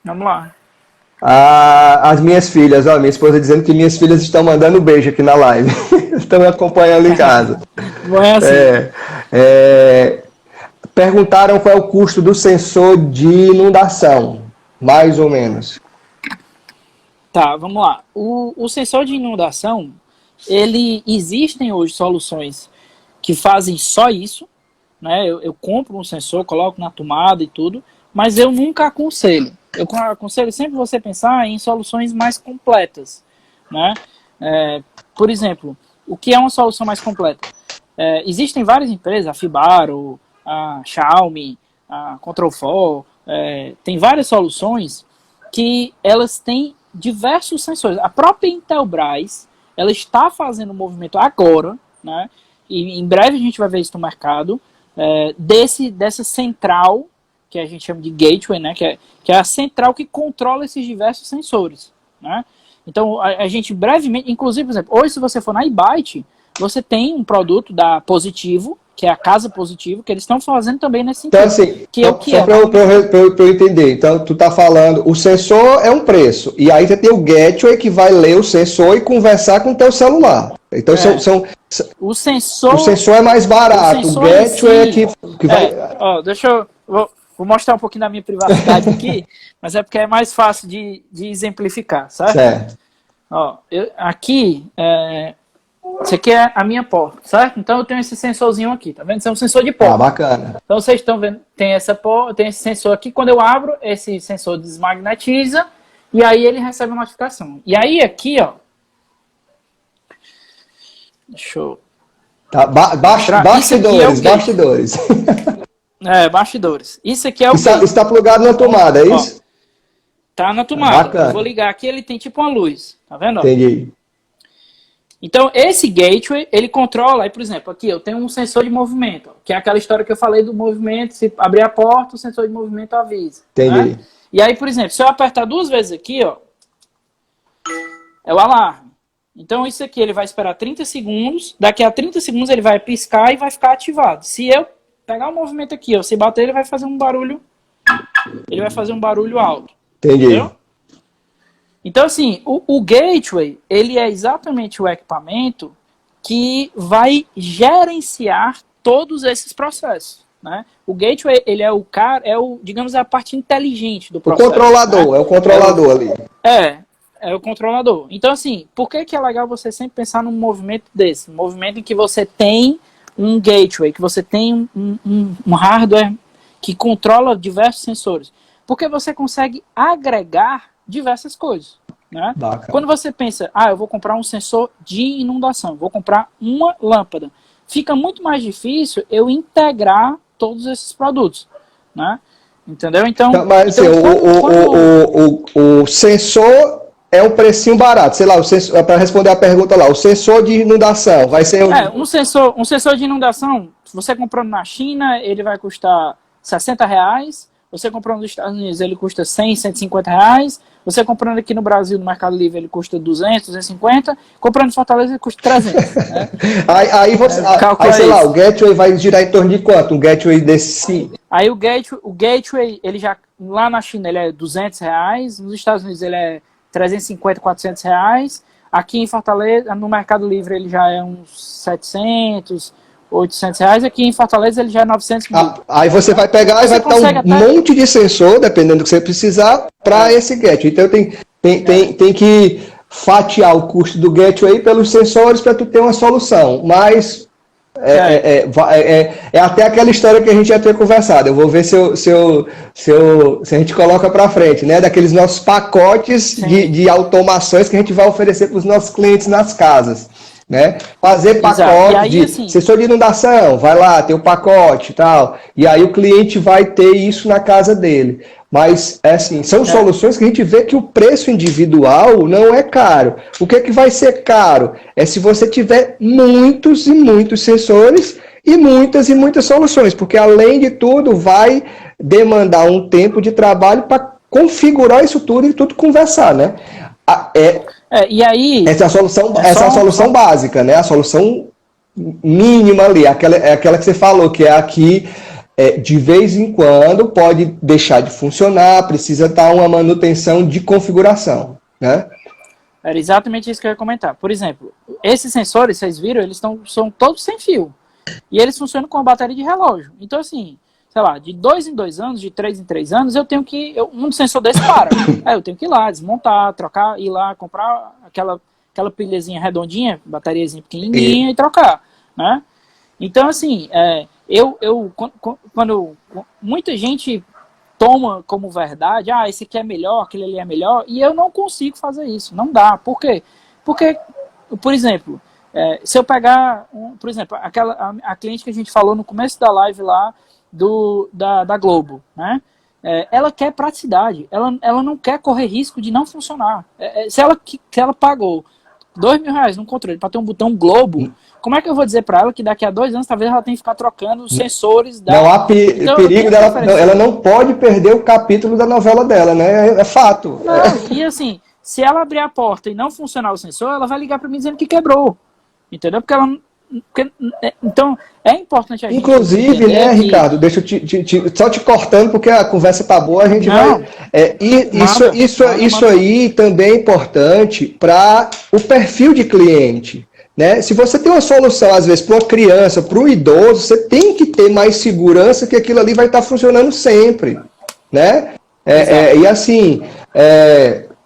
Vamos lá. As minhas filhas, ó, minha esposa dizendo que minhas filhas estão mandando beijo aqui na live. Estão me acompanhando em casa. Não é assim. Perguntaram qual é o custo do sensor de inundação, mais ou menos. Tá, vamos lá. O sensor de inundação, existem hoje soluções que fazem só isso, né? Eu compro um sensor, coloco na tomada e tudo, mas eu nunca aconselho. Eu aconselho sempre você pensar em soluções mais completas, né? Por exemplo, o que é uma solução mais completa? Existem várias empresas, a Fibaro, a Xiaomi, a Control4, tem várias soluções que elas têm diversos sensores. A própria Intelbras, ela está fazendo um movimento agora, né? E em breve a gente vai ver isso no mercado, dessa central, que a gente chama de gateway, né? Que é a central que controla esses diversos sensores, né? Então, a gente brevemente, inclusive, por exemplo, hoje se você for na eByte, você tem um produto da Positivo, que é a Casa Positivo, que eles estão fazendo também nesse sentido. Então, assim, só para eu entender, então tu tá falando, o sensor é um preço, e aí você tem o gateway que vai ler o sensor e conversar com o teu celular. Então, o sensor é mais barato, o gateway si, é que vai... deixa eu... Vou mostrar um pouquinho da minha privacidade aqui, mas é porque é mais fácil de exemplificar, certo? Certo. Aqui, isso aqui é a minha porta, certo? Então eu tenho esse sensorzinho aqui, tá vendo? Isso é um sensor de porta. Bacana. Então vocês estão vendo, tem esse sensor aqui, quando eu abro, esse sensor desmagnetiza, e aí ele recebe uma notificação. E aí aqui, ó, deixa eu... Tá, bastidores. Bastidores. Isso aqui é o está plugado na tomada, é isso? Tá na tomada. Bacana. Eu vou ligar aqui, ele tem tipo uma luz. Tá vendo? Entendi. Então, esse gateway, ele controla, aí, por exemplo, aqui eu tenho um sensor de movimento, que é aquela história que eu falei do movimento, se abrir a porta, o sensor de movimento avisa. Entendi. Né? E aí, por exemplo, se eu apertar 2 vezes aqui, ó, é o alarme. Então, isso aqui ele vai esperar 30 segundos, daqui a 30 segundos ele vai piscar e vai ficar ativado. Se eu pegar o movimento aqui, ó, se bater, ele vai fazer um barulho, alto. Entendi. Entendeu? Então, assim, o gateway, ele é exatamente o equipamento que vai gerenciar todos esses processos, né? O gateway, ele é digamos, a parte inteligente do processo. O controlador, né? é o controlador ali. É o controlador. Então, assim, por que é legal você sempre pensar num movimento desse? Um movimento em que você tem um gateway, que você tem um hardware que controla diversos sensores. Porque você consegue agregar diversas coisas, né? Quando você pensa, eu vou comprar um sensor de inundação, vou comprar uma lâmpada, fica muito mais difícil eu integrar todos esses produtos, né? Entendeu? Então, mas assim, o sensor é um precinho barato, sei lá, para responder a pergunta lá, o sensor de inundação vai ser... um sensor de inundação, se você comprando na China, ele vai custar R$60, você comprando nos Estados Unidos, ele custa R$100, R$150, você comprando aqui no Brasil, no Mercado Livre, ele custa R$200, R$250, comprando em Fortaleza, ele custa R$300. Né? aí sei lá, o gateway vai girar em torno de quanto? Um gateway desse... Aí o gateway, ele já, lá na China, ele é R$200, nos Estados Unidos ele é R$350, R$400, aqui em Fortaleza, no Mercado Livre, ele já é uns 700, R$ 800, aqui em Fortaleza ele já é 900 mil. Aí você vai pegar e vai botar um monte de sensor, dependendo do que você precisar, para esse gateway. Então tem que fatiar o custo do gateway pelos sensores para tu ter uma solução. Mas é até aquela história que a gente já tinha conversado. Eu vou ver se a gente coloca para frente, né? Daqueles nossos pacotes de automações que a gente vai oferecer para os nossos clientes nas casas. Né? Fazer pacote aí, de assim, sensor de inundação, vai lá, tem o pacote e tal, e aí o cliente vai ter isso na casa dele. Mas, assim, são soluções que a gente vê que o preço individual não é caro. O que é que vai ser caro? É se você tiver muitos e muitos sensores e muitas soluções, porque além de tudo vai demandar um tempo de trabalho para configurar isso tudo e tudo conversar, né? E aí, essa é a solução básica, né? A solução mínima ali, aquela que você falou, que é aqui, de vez em quando pode deixar de funcionar, precisa estar uma manutenção de configuração, né? Era exatamente isso que eu ia comentar. Por exemplo, esses sensores, vocês viram, eles são todos sem fio. E eles funcionam com a bateria de relógio. Então, assim, sei lá, de 2 em 2 anos, de 3 em 3 anos, eu tenho que... um sensor desse para. Eu tenho que ir lá, desmontar, trocar, ir lá, comprar aquela pilhazinha redondinha, bateriazinha pequenininha e trocar, né? Então, assim, quando muita gente toma como verdade, esse aqui é melhor, aquele ali é melhor, e eu não consigo fazer isso, não dá. Por quê? Porque, por exemplo, se eu pegar, por exemplo, a cliente que a gente falou no começo da live lá, da Globo, né? Ela quer praticidade, ela não quer correr risco de não funcionar. Se ela pagou R$ 2.000 num controle para ter um botão Globo, como é que eu vou dizer para ela que daqui a 2 anos talvez ela tenha que ficar trocando os sensores da... Não há perigo dela, ela não pode perder o capítulo da novela dela, né? É fato. Não, e assim, se ela abrir a porta e não funcionar o sensor, ela vai ligar para mim dizendo que quebrou, entendeu? Então, é importante a gente... Inclusive, né, Ricardo, deixa eu só te cortando, porque a conversa tá boa, a gente vai... Isso aí também é importante para o perfil de cliente, né? Se você tem uma solução, às vezes, para uma criança, para o idoso, você tem que ter mais segurança que aquilo ali vai estar funcionando sempre, né? E assim...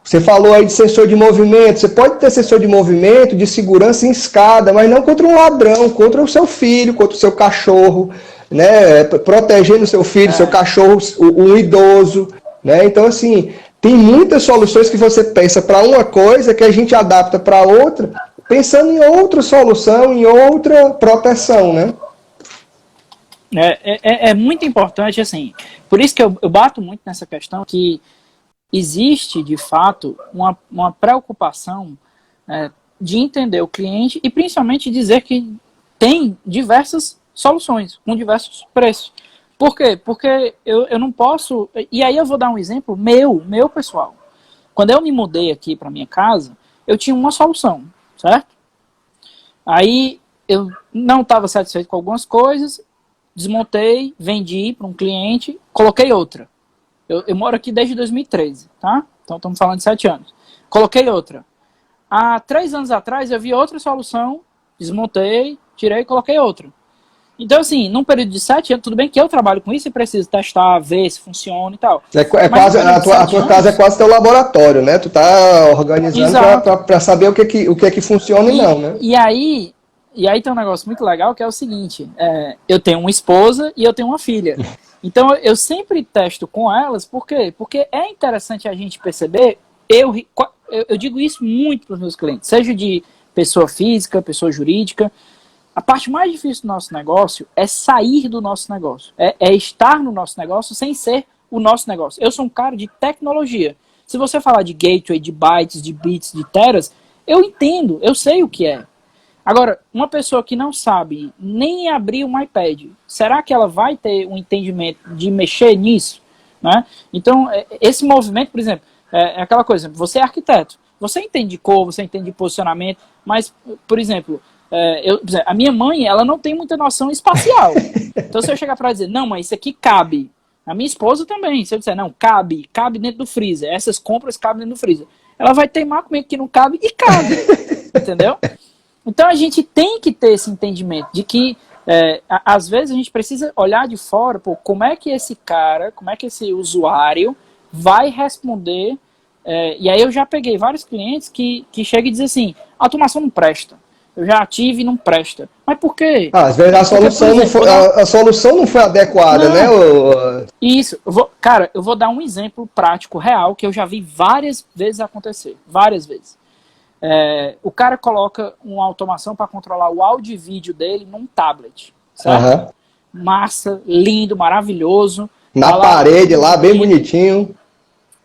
Você falou aí de sensor de movimento, você pode ter sensor de movimento, de segurança em escada, mas não contra um ladrão, contra o seu filho, contra o seu cachorro, né? Protegendo o seu filho, seu cachorro, um idoso, né? Então, assim, tem muitas soluções que você pensa para uma coisa que a gente adapta para outra, pensando em outra solução, em outra proteção, né? É muito importante, assim, por isso que eu bato muito nessa questão que existe, de fato, uma preocupação de entender o cliente e principalmente dizer que tem diversas soluções, com diversos preços. Por quê? Porque eu não posso... E aí eu vou dar um exemplo meu pessoal. Quando eu me mudei aqui para minha casa, eu tinha uma solução, certo? Aí eu não estava satisfeito com algumas coisas, desmontei, vendi para um cliente, coloquei outra. Eu moro aqui desde 2013, tá? Então estamos falando de 7 anos. Coloquei outra. Há 3 anos atrás eu vi outra solução, desmontei, tirei e coloquei outra. Então, assim, num período de 7 anos, tudo bem que eu trabalho com isso e preciso testar, ver se funciona e tal. A tua casa é quase teu laboratório, né? Tu tá organizando para saber o que é que funciona e não, né? E aí tem um negócio muito legal que é o seguinte, eu tenho uma esposa e eu tenho uma filha. Então, eu sempre testo com elas, por quê? Porque é interessante a gente perceber, eu digo isso muito para os meus clientes, seja de pessoa física, pessoa jurídica, a parte mais difícil do nosso negócio é sair do nosso negócio, é estar no nosso negócio sem ser o nosso negócio. Eu sou um cara de tecnologia. Se você falar de gateway, de bytes, de bits, de teras, eu entendo, eu sei o que é. Agora, uma pessoa que não sabe nem abrir um iPad, será que ela vai ter um entendimento de mexer nisso? Né? Então, esse movimento, por exemplo, é aquela coisa, você é arquiteto, você entende de cor, você entende de posicionamento, mas, por exemplo, a minha mãe, ela não tem muita noção espacial. Então, se eu chegar para dizer, não, mas isso aqui cabe. A minha esposa também, se eu disser, não, cabe dentro do freezer, essas compras cabem dentro do freezer. Ela vai teimar comigo que não cabe e cabe, entendeu? Então a gente tem que ter esse entendimento de que Às vezes a gente precisa olhar de fora, pô, como é que esse cara, como é que esse usuário vai responder. E aí eu já peguei vários clientes que chegam e dizem assim, a automação não presta. Eu já tive e não presta. Mas por quê? Às vezes a Porque, solução, por exemplo, a solução não foi adequada, né? não, isso. Cara, eu vou dar um exemplo prático, real, que eu já vi várias vezes acontecer. Várias vezes. O cara coloca uma automação para controlar o áudio e vídeo dele num tablet, certo? Aham. Massa, lindo, maravilhoso. Na Tá lá, parede, lá, bem bonito, bonitinho.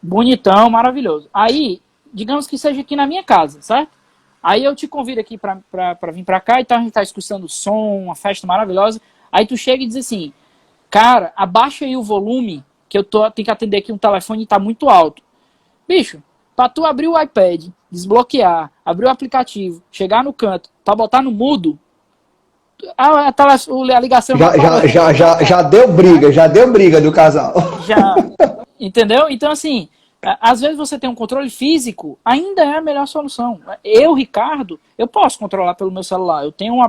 bonitão, maravilhoso. Aí, digamos que seja aqui na minha casa, certo? Aí eu te convido aqui pra vir pra cá, então a gente tá escutando o som, uma festa maravilhosa. Aí tu chega e diz assim, cara, abaixa aí o volume, que tenho que atender aqui um telefone e tá muito alto. Bicho, pra tu abrir o iPad, desbloquear, abrir o aplicativo, chegar no canto, pra botar no mudo, a ligação já parou. Já deu briga do casal. Já, entendeu? Então, assim, às vezes você tem um controle físico, ainda é a melhor solução. Eu, Ricardo, eu posso controlar pelo meu celular. Eu tenho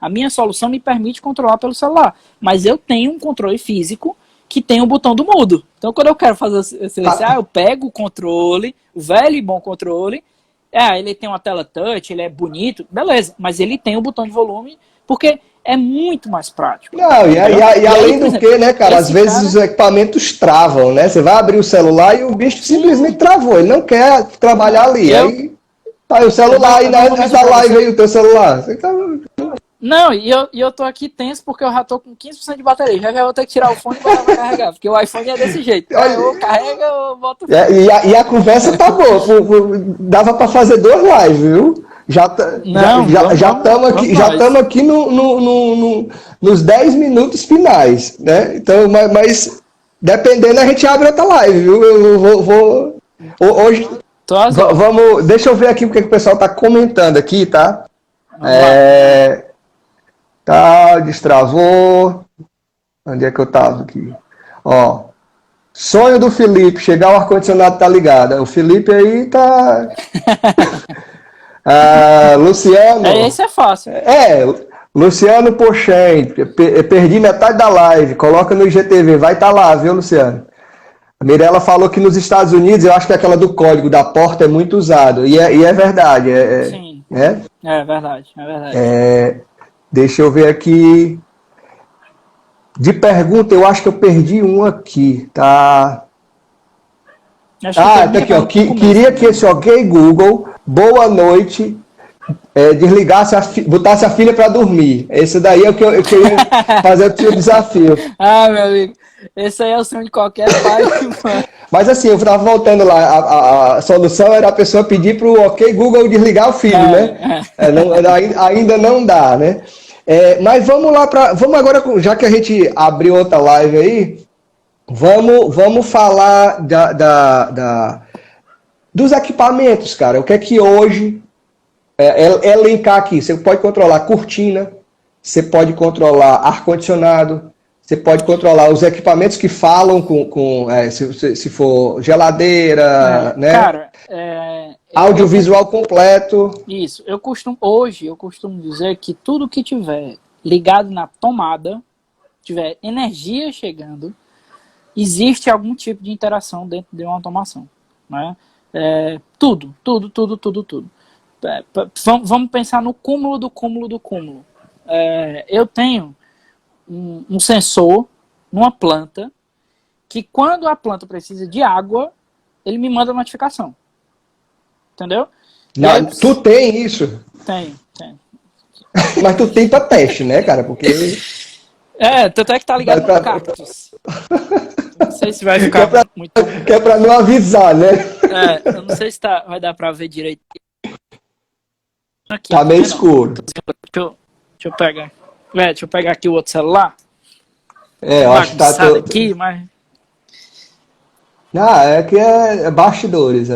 a minha solução me permite controlar pelo celular. Mas eu tenho um controle físico que tem o botão do mudo. Então, quando eu quero fazer silenciar, eu pego o controle, o velho e bom controle. Ele tem uma tela touch, ele é bonito, beleza. Mas ele tem o botão de volume, porque é muito mais prático. Não, e além do que, né, cara, às vezes cara... os equipamentos travam, né? Você vai abrir o celular e o bicho simplesmente travou, ele não quer trabalhar ali. Aí tá aí o celular e nessa live aí o teu celular. Você tá... Não, e eu tô aqui tenso porque eu já tô com 15% de bateria. Já vou ter que tirar o fone e botar pra carregar, porque o iPhone é desse jeito. Ou carrega ou boto o fone. E a conversa tá boa, dava pra fazer 2 lives, viu? Já estamos aqui nos 10 minutos finais, né? Então, mas dependendo, a gente abre outra live, viu? Eu vou hoje. Vamos, deixa eu ver aqui o que o pessoal está comentando aqui, tá? Tá, destravou. Onde é que eu tava aqui? Ó. Sonho do Felipe, chegar o ar-condicionado tá ligado. O Felipe aí tá. Luciano. Esse é fácil. Luciano Pochen, perdi metade da live. Coloca no IGTV, vai estar lá, viu, Luciano? A Mirella falou que nos Estados Unidos, eu acho que aquela do código da porta é muito usado. E é verdade. Sim. É verdade. Deixa eu ver aqui. De pergunta, eu acho que eu perdi um aqui, tá? Tá aqui, ó. Queria que esse OK Google, boa noite, desligasse, botasse a filha para dormir. Esse daí é o que eu queria fazer o teu desafio. Meu amigo, esse aí é o sonho de qualquer pai. Mas assim, eu estava voltando lá, a solução era a pessoa pedir para o OK Google desligar o filho, né? Ainda não dá, né? Mas vamos lá vamos agora, já que a gente abriu outra live aí, vamos falar dos equipamentos, cara. O que é que hoje elencar aqui? Você pode controlar cortina, você pode controlar ar-condicionado, você pode controlar os equipamentos que falam se for geladeira, né? Cara, audiovisual completo. Isso. Eu costumo dizer que tudo que tiver ligado na tomada, tiver energia chegando, existe algum tipo de interação dentro de uma automação, né? Tudo. Vamos pensar no cúmulo do cúmulo do cúmulo. Eu tenho um sensor numa planta que quando a planta precisa de água, ele me manda notificação. Entendeu? Tu tem isso? Tem. Mas tu tem pra teste, né, cara? Porque... tanto é que tá ligado no cactus. Não sei se vai ficar muito... Que é pra não avisar, né? Eu não sei se vai dar pra ver direito. Aqui, tá meio escuro. Deixa eu pegar. Deixa eu pegar aqui o outro celular. Eu acho que tá aqui, mas... que é bastidores,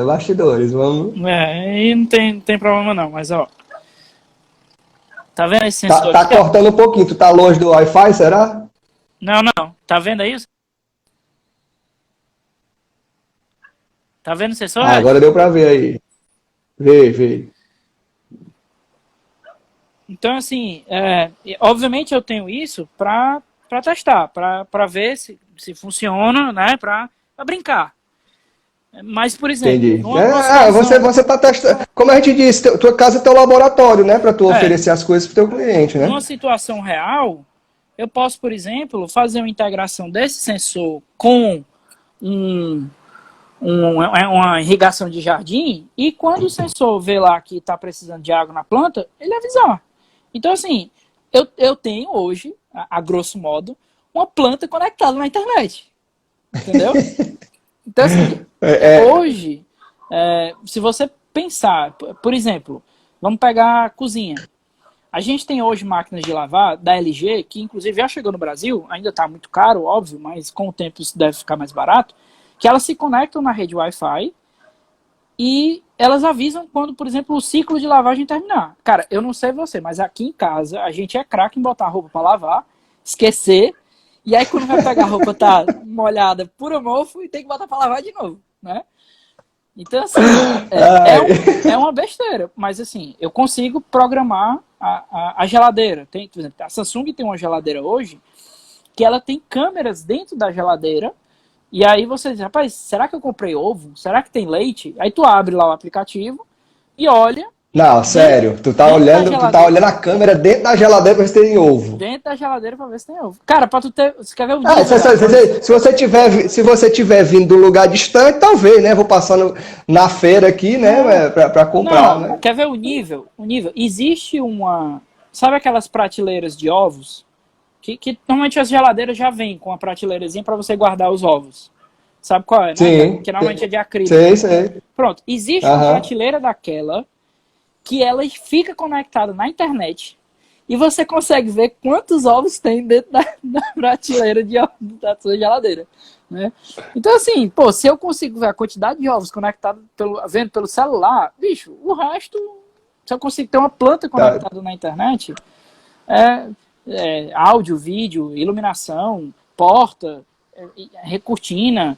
vamos... aí não tem problema não, mas ó... Tá vendo esse sensor Tá cortando um pouquinho, tu tá longe do Wi-Fi, será? Não, tá vendo aí? Tá vendo o sensor? Agora deu pra ver aí. Vê. Então, assim, obviamente eu tenho isso para testar, para ver se funciona, né, para brincar. Mas, por exemplo, Entendi. numa situação... Você está testando. Como a gente disse, tua casa é teu laboratório, né? Para tu oferecer as coisas para o teu cliente, né? Numa situação real, eu posso, por exemplo, fazer uma integração desse sensor com uma irrigação de jardim, e quando o sensor vê lá que está precisando de água na planta, ele avisar. Então, assim, eu tenho hoje, a grosso modo, uma planta conectada na internet. Entendeu? Então, assim, hoje, se você pensar, por exemplo, vamos pegar a cozinha. A gente tem hoje máquinas de lavar da LG, que inclusive já chegou no Brasil, ainda está muito caro, óbvio, mas com o tempo isso deve ficar mais barato, que elas se conectam na rede Wi-Fi e elas avisam quando, por exemplo, o ciclo de lavagem terminar. Cara, eu não sei você, mas aqui em casa a gente é craque em botar a roupa para lavar, esquecer, e aí quando vai pegar a roupa tá molhada por mofo e tem que botar para lavar de novo, né? Então, assim, é uma besteira, mas assim, eu consigo programar a geladeira. Por exemplo, a Samsung tem uma geladeira hoje que ela tem câmeras dentro da geladeira, e aí você diz, rapaz, será que eu comprei ovo? Será que tem leite? Aí tu abre lá o aplicativo e olha. Não, sério, tu tá olhando a câmera dentro da geladeira pra ver se tem ovo. Dentro da geladeira pra ver se tem ovo. Cara, pra tu ter. Você quer ver o se você tiver vindo de um lugar distante, talvez, né? Vou passando na feira aqui, né? Pra comprar, não, né? Quer ver o nível? Existe uma. Sabe aquelas prateleiras de ovos? Que normalmente as geladeiras já vêm com a prateleirazinha pra você guardar os ovos. Sabe qual é, né? Sim. Que normalmente é de acrílico. Sei. Pronto, existe uma prateleira daquela que ela fica conectada na internet e você consegue ver quantos ovos tem dentro da prateleira de ovos da sua geladeira, né? Então, assim, pô, se eu consigo ver a quantidade de ovos conectados vendo pelo celular, bicho, o resto, se eu consigo ter uma planta conectada na internet, áudio, vídeo, iluminação, porta, recortina,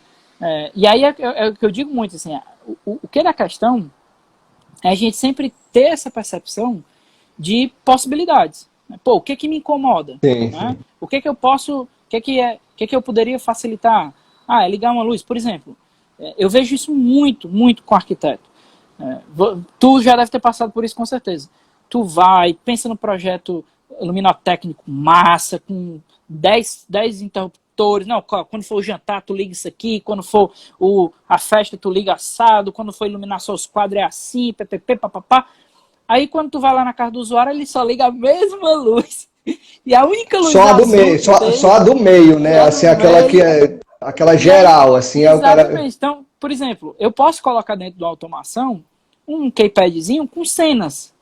e aí é o que eu digo muito, assim, o que é da questão é a gente sempre ter essa percepção de possibilidades. Pô, o que me incomoda? Sim, né? sim. O que eu posso... O que eu poderia facilitar? É ligar uma luz, por exemplo. Eu vejo isso muito, muito com arquiteto. Tu já deve ter passado por isso com certeza. Tu pensa no projeto luminotécnico massa, com 10 interruptores. Não, quando for o jantar, tu liga isso aqui. Quando for a festa, tu liga assado. Quando for iluminar só os quadros, é assim, papapá. Aí quando tu vai lá na casa do usuário, ele só liga a mesma luz. E a única luz só a do meio, só a do meio, né? Assim, aquela que é aquela geral, assim, exatamente. É o cara... Então, por exemplo, eu posso colocar dentro da automação um keypadzinho com cenas.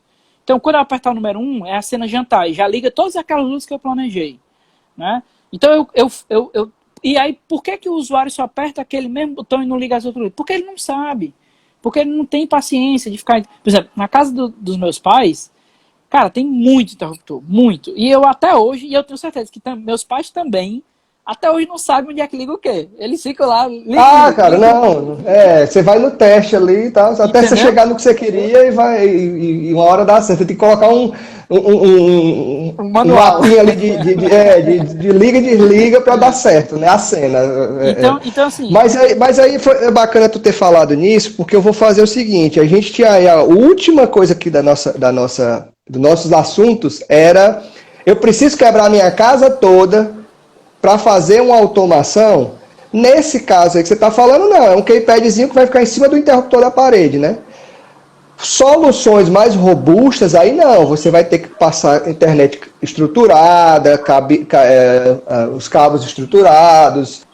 Então, quando eu apertar o número 1, é a cena jantar, e já liga todas aquelas luzes que eu planejei, né? Então, e aí, por que o usuário só aperta aquele mesmo botão e não liga as outras luzes? Porque ele não sabe. Porque ele não tem paciência de ficar... Por exemplo, na casa dos meus pais, cara, tem muito interruptor, muito. E eu até hoje, e eu tenho certeza que meus pais também, até hoje não sabem onde é que liga o quê. Eles ficam lá... Cara, não. Você vai no teste ali e tal, até você chegar no que você queria e uma hora dá certo. Você tem que colocar um mapinha ali de liga e desliga para dar certo, né? A cena. Então assim... Mas aí foi bacana tu ter falado nisso, porque eu vou fazer o seguinte, a gente tinha aí a última coisa aqui dos nossos assuntos era, eu preciso quebrar minha casa toda para fazer uma automação. Nesse caso aí que você está falando, não, é um keypadzinho que vai ficar em cima do interruptor da parede, né? Soluções mais robustas, aí não, você vai ter que passar internet estruturada, os cabos estruturados,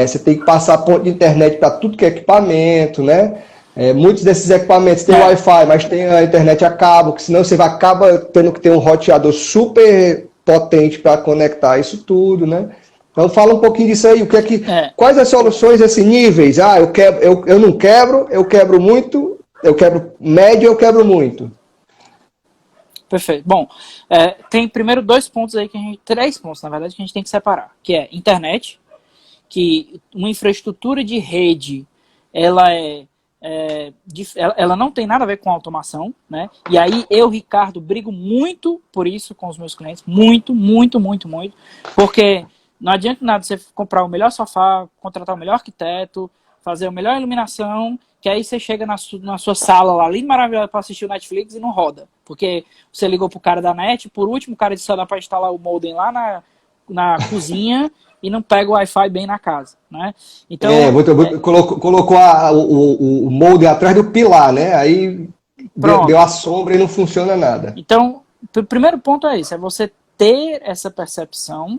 você tem que passar ponto de internet para tudo que é equipamento, né? Muitos desses equipamentos têm Wi-Fi, mas tem a internet a cabo, que senão você acaba tendo que ter um roteador super potente para conectar isso tudo, né? Então fala um pouquinho disso aí, quais as soluções, assim, níveis? Eu não quebro, eu quebro muito, eu quebro médio, eu quebro muito. Perfeito. Bom, tem primeiro 2 pontos aí, 3 pontos, na verdade, que a gente tem que separar, que é internet, que uma infraestrutura de rede, ela é ela não tem nada a ver com automação, né? E aí eu, Ricardo, brigo muito por isso com os meus clientes, muito, muito, muito, muito, porque não adianta nada você comprar o melhor sofá, contratar o melhor arquiteto, fazer a melhor iluminação, que aí você chega na sua sala lá, linda, maravilhosa, para assistir o Netflix e não roda, porque você ligou pro cara da net, por último o cara disse só dá para instalar o modem lá na cozinha e não pega o Wi-Fi bem na casa, né? Então, colocou o molde atrás do pilar, né? Aí deu a sombra e não funciona nada. Então, o primeiro ponto é esse, é você ter essa percepção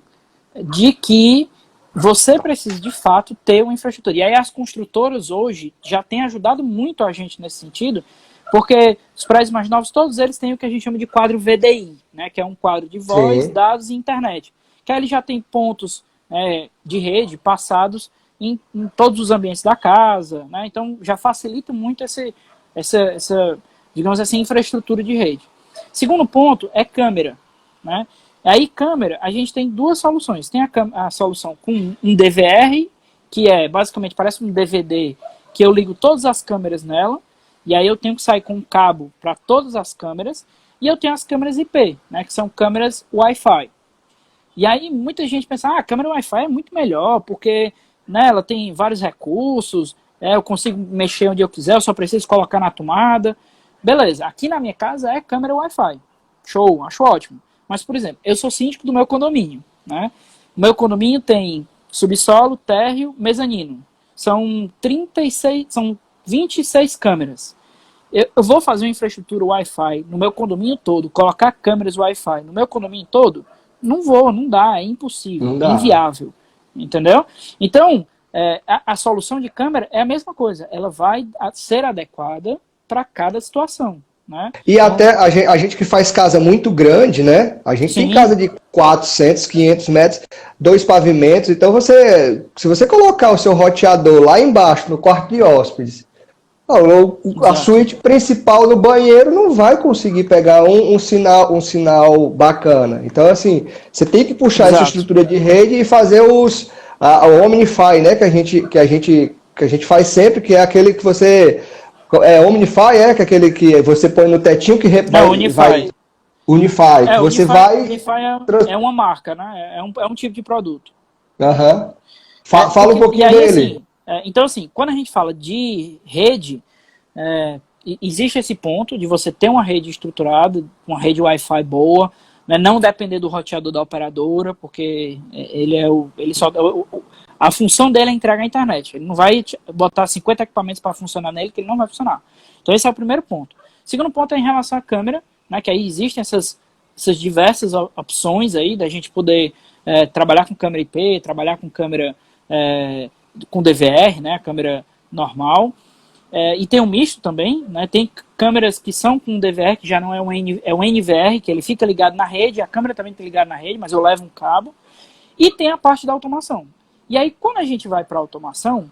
de que você precisa, de fato, ter uma infraestrutura. E aí as construtoras hoje já têm ajudado muito a gente nesse sentido, porque os prédios mais novos, todos eles têm o que a gente chama de quadro VDI, né? Que é um quadro de voz, dados e internet. Que aí ele já tem pontos de rede passados em todos os ambientes da casa, né? Então já facilita muito essa, digamos assim, infraestrutura de rede. Segundo ponto é câmera, né? Aí câmera, a gente tem duas soluções. Tem a solução com um DVR, que basicamente parece um DVD, que eu ligo todas as câmeras nela, e aí eu tenho que sair com um cabo para todas as câmeras, e eu tenho as câmeras IP, né, que são câmeras Wi-Fi. E aí muita gente pensa, a câmera Wi-Fi é muito melhor, porque, né, ela tem vários recursos, eu consigo mexer onde eu quiser, eu só preciso colocar na tomada. Beleza, aqui na minha casa é câmera Wi-Fi. Show, acho ótimo. Mas, por exemplo, eu sou síndico do meu condomínio, né? O meu condomínio tem subsolo, térreo, mezanino. São 26 câmeras. Eu vou fazer uma infraestrutura Wi-Fi no meu condomínio todo, colocar câmeras Wi-Fi no meu condomínio todo? Não vou, não dá, é impossível, é inviável. Entendeu? Então, a solução de câmera é a mesma coisa. Ela vai ser adequada para cada situação. Né? E então, até a gente que faz casa muito grande, né? A gente tem casa de 400, 500 metros, 2 pavimentos. Então, se você colocar o seu roteador lá embaixo, no quarto de hóspedes, a suíte principal no banheiro não vai conseguir pegar um sinal bacana. Então, assim, você tem que puxar essa estrutura de rede e fazer o Omnify, né? Que a gente faz sempre, que é aquele que você... Omnify, que é aquele que você põe no tetinho que Unify. Unify. Unify é uma marca, né? É um tipo de produto. Fala um pouquinho dele. Então, assim, quando a gente fala de rede, existe esse ponto de você ter uma rede estruturada, uma rede Wi-Fi boa, né? Não depender do roteador da operadora, porque a função dele é entregar a internet. Ele não vai botar 50 equipamentos para funcionar nele, que ele não vai funcionar. Então esse é o primeiro ponto. O segundo ponto é em relação à câmera, né, que aí existem essas diversas opções aí da gente poder trabalhar com câmera IP, trabalhar com câmera com DVR, né, câmera normal. E tem um misto também, né, tem câmeras que são com DVR, que já não é um NVR, que ele fica ligado na rede, a câmera também está ligada na rede, mas eu levo um cabo. E tem a parte da automação. E aí, quando a gente vai para a automação,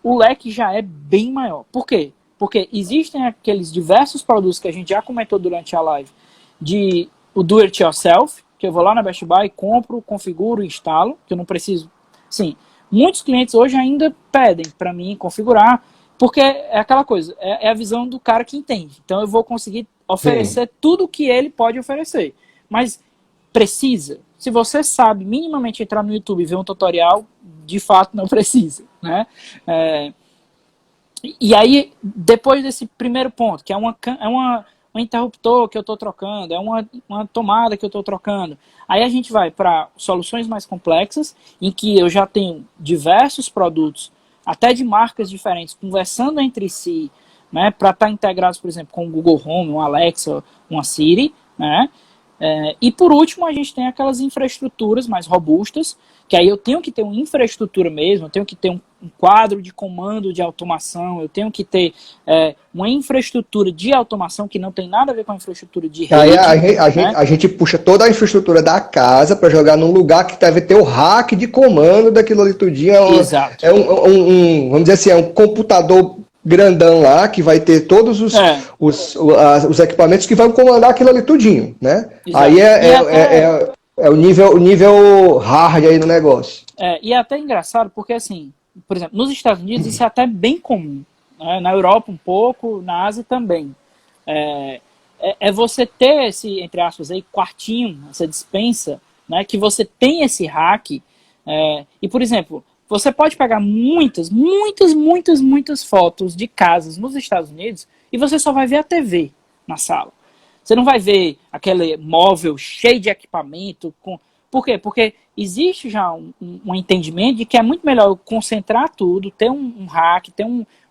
o leque já é bem maior. Por quê? Porque existem aqueles diversos produtos que a gente já comentou durante a live, de o do it yourself, que eu vou lá na Best Buy, compro, configuro, instalo, que eu não preciso... Sim, muitos clientes hoje ainda pedem para mim configurar, porque é aquela coisa, é a visão do cara que entende. Então eu vou conseguir oferecer tudo que ele pode oferecer. Mas precisa? Se você sabe minimamente entrar no YouTube e ver um tutorial, de fato não precisa, né? E aí, depois desse primeiro ponto, que é um interruptor que eu estou trocando, é uma tomada que eu estou trocando, aí a gente vai para soluções mais complexas, em que eu já tenho diversos produtos, até de marcas diferentes, conversando entre si, né, para estar integrados, por exemplo, com o Google Home, um Alexa, uma Siri, né? E por último a gente tem aquelas infraestruturas mais robustas, que aí eu tenho que ter uma infraestrutura mesmo, eu tenho que ter um quadro de comando de automação, eu tenho que ter uma infraestrutura de automação que não tem nada a ver com a infraestrutura de rede. Aí a gente puxa toda a infraestrutura da casa para jogar num lugar que deve ter o rack de comando daquilo ali tudinho. Exato. Vamos dizer assim, é um computador grandão lá, que vai ter todos os equipamentos que vão comandar aquilo ali tudinho, né? Exato. Aí é o nível hard aí do negócio. E é até engraçado, porque assim, por exemplo, nos Estados Unidos isso é até bem comum, né? Na Europa um pouco, na Ásia também. É você ter esse, entre aspas, aí, quartinho, essa despensa, né, que você tem esse hack. E, por exemplo, você pode pegar muitas fotos de casas nos Estados Unidos e você só vai ver a TV na sala. Você não vai ver aquele móvel cheio de equipamento. Por quê? Porque existe já um entendimento de que é muito melhor eu concentrar tudo, ter um rack, ter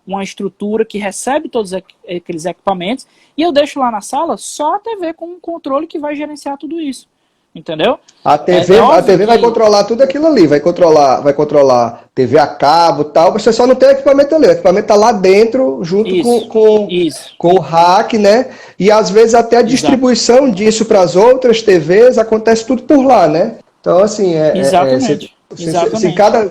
uma estrutura que recebe todos aqueles equipamentos e eu deixo lá na sala só a TV com um controle que vai gerenciar tudo isso. Entendeu? A TV vai controlar tudo aquilo ali, vai controlar TV a cabo e tal, você só não tem o equipamento ali, o equipamento está lá dentro, junto com o rack, né? E às vezes até a distribuição disso para as outras TVs acontece tudo por lá, né? Então, assim, Exatamente.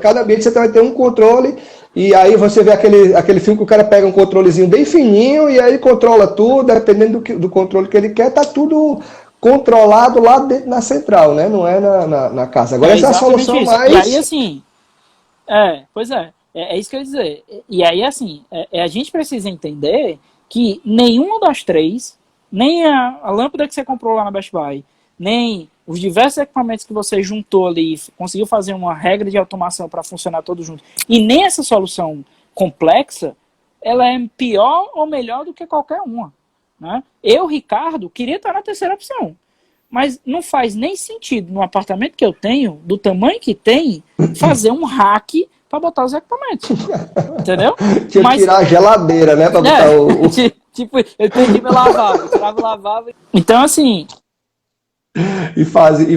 Cada ambiente você vai ter um controle, e aí você vê aquele filme que o cara pega um controlezinho bem fininho, e aí controla tudo, dependendo do controle que ele quer, tá tudo controlado lá dentro na central, né? Não é na casa. Agora essa é a solução isso. Mais... E aí, assim... pois é. É isso que eu ia dizer. E aí, assim, a gente precisa entender que nenhuma das três, nem a lâmpada que você comprou lá na Best Buy, nem os diversos equipamentos que você juntou ali, conseguiu fazer uma regra de automação para funcionar todos juntos, e nem essa solução complexa, ela é pior ou melhor do que qualquer uma. Né? Eu, Ricardo, queria estar na terceira opção, mas não faz nem sentido no apartamento que eu tenho, do tamanho que tem, fazer um hack para botar os equipamentos. Entendeu? Tinha que tirar a geladeira, né? Para botar o... Tipo, eu perdi meu lavabo, tirava o lavabo. Então, assim... E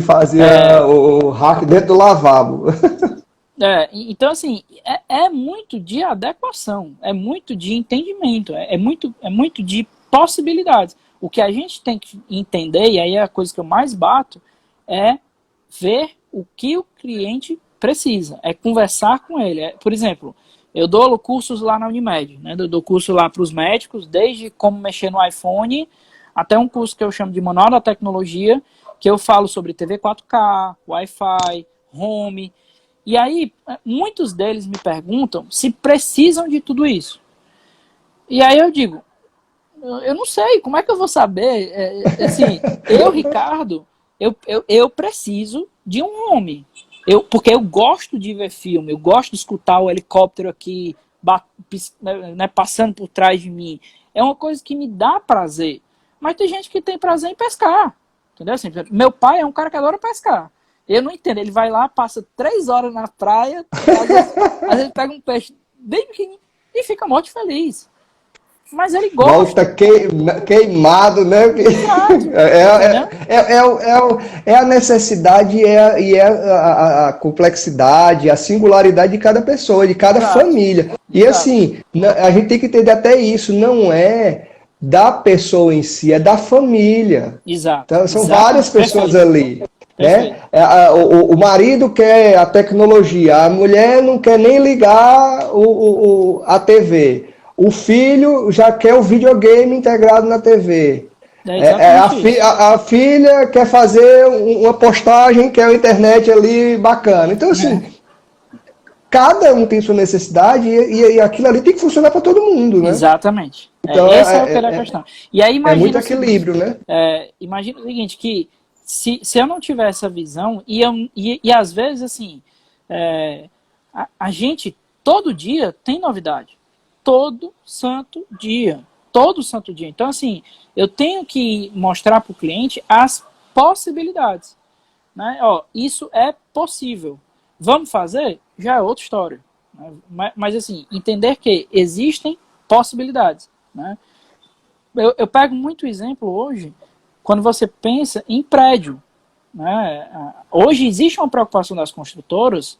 fazia o hack dentro do lavabo. Então, assim, é muito de adequação, é muito de entendimento, é muito de possibilidades. O que a gente tem que entender, e aí é a coisa que eu mais bato, é ver o que o cliente precisa, é conversar com ele. Por exemplo, eu dou cursos lá na Unimed, né? Eu dou curso lá para os médicos, desde como mexer no iPhone, até um curso que eu chamo de Manual da Tecnologia, que eu falo sobre TV 4K, Wi-Fi, Home. E aí, muitos deles me perguntam se precisam de tudo isso. E aí eu digo, eu não sei, como é que eu vou saber? Assim, eu, Ricardo, eu preciso de um home. Porque eu gosto de ver filme, eu gosto de escutar o helicóptero aqui né, passando por trás de mim. É uma coisa que me dá prazer. Mas tem gente que tem prazer em pescar. Entendeu? Assim, meu pai é um cara que adora pescar. Eu não entendo. Ele vai lá, passa 3 horas na praia, às vezes pega um peixe bem pequenininho e fica morto feliz. Mas ele gosta. Volta queimado, né? Exato. É a necessidade e a complexidade, a singularidade de cada pessoa, de cada família. E assim, a gente tem que entender até isso. Não é da pessoa em si, é da família. Exato. Então, são várias pessoas ali. Né? O marido quer a tecnologia, a mulher não quer nem ligar a TV. O filho já quer o videogame integrado na TV. A filha quer fazer uma postagem, quer a internet ali bacana. Então, assim, cada um tem sua necessidade e aquilo ali tem que funcionar para todo mundo, né? Exatamente. Então, essa é a questão. E aí, imagina muito equilíbrio, né? Imagina o seguinte, que se eu não tiver essa visão, e às vezes, assim, a gente, todo dia, tem novidade. Todo santo dia. Todo santo dia. Então, assim, eu tenho que mostrar para o cliente as possibilidades. Né? Isso é possível. Vamos fazer? Já é outra história. Né? Mas, assim, entender que existem possibilidades. Né? Eu pego muito exemplo hoje, quando você pensa em prédio. Né? Hoje existe uma preocupação das construtoras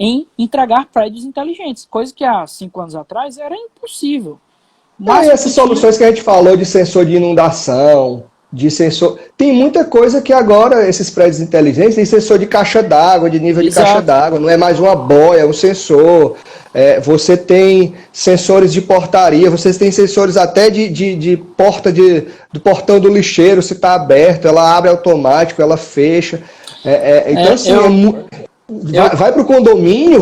em entregar prédios inteligentes, coisa que há 5 anos atrás era impossível. Mas essas soluções que a gente falou de sensor de inundação, de sensor... Tem muita coisa que agora, esses prédios inteligentes, tem sensor de caixa d'água, de nível de caixa d'água, não é mais uma boia, é um sensor. Você tem sensores de portaria, você tem sensores até de porta do portão do lixeiro, se está aberto, ela abre automático, ela fecha. Então, assim, vai para o condomínio,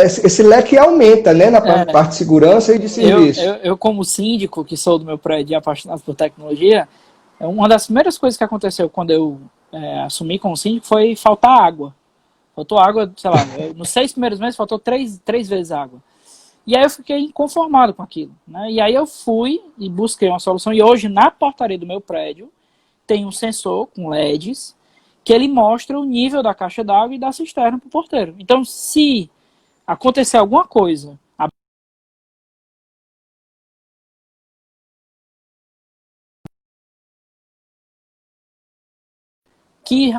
esse leque aumenta, né, na parte de segurança e de serviço. Eu, como síndico, que sou do meu prédio e apaixonado por tecnologia, uma das primeiras coisas que aconteceu quando eu assumi como síndico foi faltar água. Faltou água, sei lá, nos 6 primeiros meses faltou 3 vezes água. E aí eu fiquei inconformado com aquilo, né? E aí eu fui e busquei uma solução. E hoje, na portaria do meu prédio, tem um sensor com LEDs que ele mostra o nível da caixa d'água e da cisterna para o porteiro. Então, se acontecer alguma coisa, que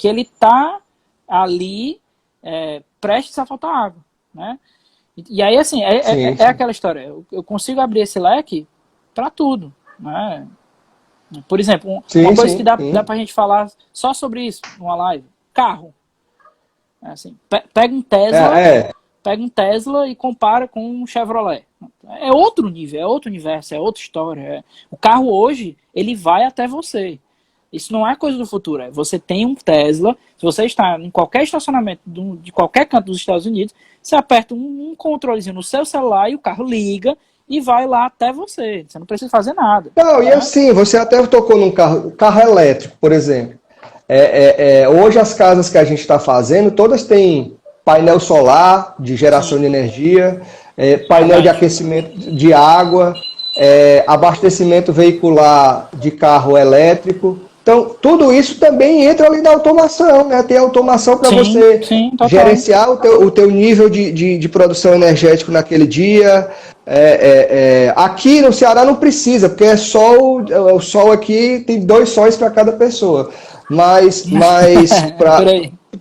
ele está ali prestes a faltar água, né? E aí, assim, sim. Aquela história. Eu consigo abrir esse leque para tudo, né? Por exemplo, uma coisa que dá pra gente falar só sobre isso numa live. Carro. Assim, pega um Tesla, pega um Tesla e compara com um Chevrolet. É outro nível, é outro universo, é outra história. O carro hoje, ele vai até você. Isso não é coisa do futuro. Você tem um Tesla, se você está em qualquer estacionamento de qualquer canto dos Estados Unidos, você aperta um controlezinho no seu celular e o carro liga e vai lá até você. Você não precisa fazer nada. Não, e assim, você até tocou num carro elétrico, por exemplo. Hoje as casas que a gente está fazendo, todas têm painel solar de geração de energia, painel de aquecimento de água, abastecimento veicular de carro elétrico. Então, tudo isso também entra ali na automação, né? Tem automação para você gerenciar o teu nível de produção energética naquele dia. Aqui no Ceará não precisa, porque o sol aqui tem 2 sóis para cada pessoa. Mas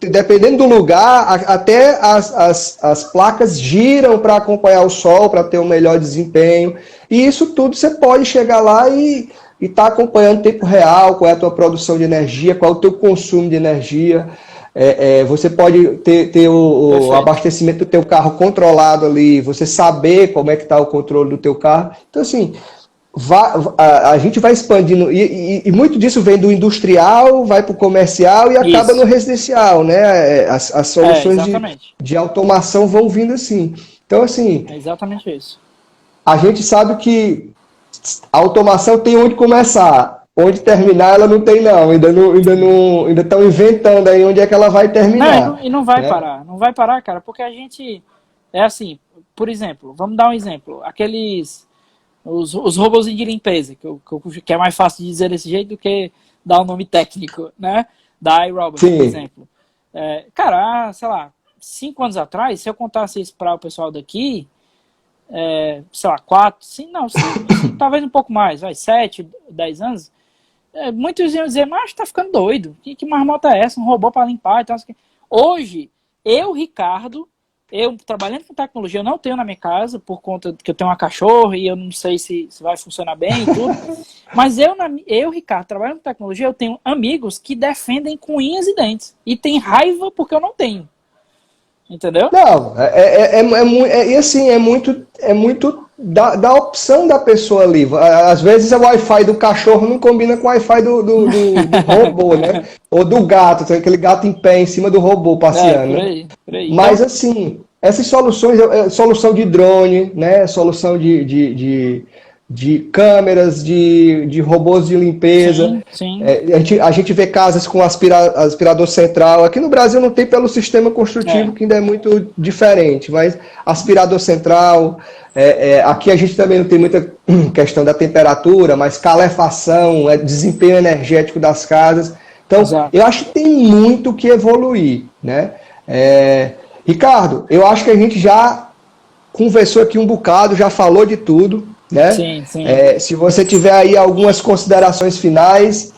dependendo do lugar, até as placas giram para acompanhar o sol, para ter um melhor desempenho. E isso tudo você pode chegar lá e está acompanhando em tempo real, qual é a tua produção de energia, qual é o teu consumo de energia. Você pode ter o abastecimento do teu carro controlado ali, você saber como é que está o controle do teu carro. Então, assim, a gente vai expandindo, e muito disso vem do industrial, vai para o comercial e acaba no residencial, né? As soluções de automação vão vindo assim. Então, assim... É exatamente isso. A gente sabe que a automação tem onde começar, onde terminar ela não tem não, ainda estão inventando aí onde é que ela vai terminar. E não vai parar, não vai parar, cara, porque a gente, assim, por exemplo, vamos dar um exemplo, os robôs de limpeza, que é mais fácil de dizer desse jeito do que dar um nome técnico, né, da iRobot, por exemplo. Cara, sei lá, 5 anos atrás, se eu contasse isso para o pessoal daqui, sei lá, 4, talvez um pouco mais, 7, 10 anos, muitos iam dizer, mas tá ficando doido, que marmota é essa, um robô para limpar e tal. Hoje, Ricardo, trabalhando com tecnologia, eu não tenho na minha casa, por conta que eu tenho uma cachorra e eu não sei se vai funcionar bem e tudo, mas Ricardo, trabalhando com tecnologia, eu tenho amigos que defendem com unhas e dentes, e tem raiva porque eu não tenho. Entendeu? Não, e assim, é muito da opção da pessoa ali. Às vezes o Wi-Fi do cachorro não combina com o Wi-Fi do robô, né? Ou do gato, tem aquele gato em pé em cima do robô passeando. Por aí. Mas assim, essas soluções, solução de drone, né? Solução de câmeras, de robôs de limpeza. Sim. A gente vê casas com aspirador central. Aqui no Brasil não tem pelo sistema construtivo, que ainda é muito diferente, mas aspirador central. Aqui a gente também não tem muita questão da temperatura, mas calefação, desempenho energético das casas. Então, eu acho que tem muito que evoluir, né? Ricardo, eu acho que a gente já conversou aqui um bocado, já falou de tudo, né? Sim. Se você tiver aí algumas considerações finais,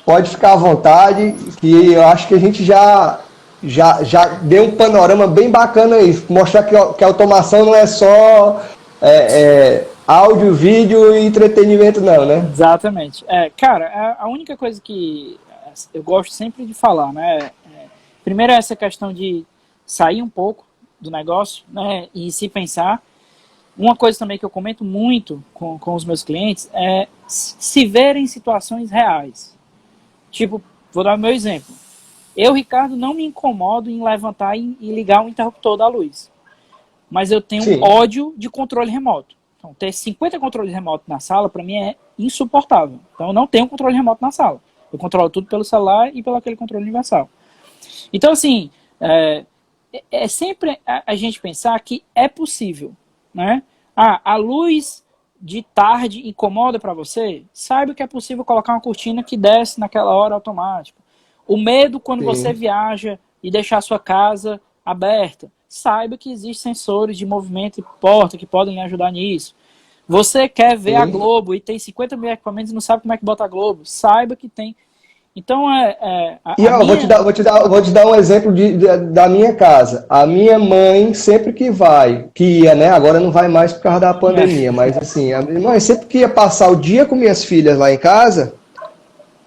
pode ficar à vontade, que eu acho que a gente já deu um panorama bem bacana aí, mostrar que a automação não é só áudio, vídeo e entretenimento não, né? Exatamente. Cara, a única coisa que eu gosto sempre de falar, né? Primeiro é essa questão de sair um pouco do negócio, né? E se pensar. Uma coisa também que eu comento muito com os meus clientes é se ver em situações reais. Tipo, vou dar o meu exemplo. Eu, Ricardo, não me incomodo em levantar e ligar o interruptor da luz. Mas eu tenho Sim. ódio de controle remoto. Então, ter 50 controles remotos na sala, para mim, é insuportável. Então, eu não tenho controle remoto na sala. Eu controlo tudo pelo celular e pelo aquele controle universal. Então, assim, é sempre a gente pensar que é possível, né? A luz de tarde incomoda para você? Saiba que é possível colocar uma cortina que desce naquela hora automática. O medo quando você viaja e deixar a sua casa aberta, saiba que existem sensores de movimento e porta que podem lhe ajudar nisso. Você quer ver a Globo e tem 50 mil equipamentos e não sabe como é que bota a Globo, saiba que tem. Então, vou te dar um exemplo da minha casa. A minha mãe, sempre que ia, né? Agora não vai mais por causa da pandemia, mas assim, a minha mãe sempre que ia passar o dia com minhas filhas lá em casa,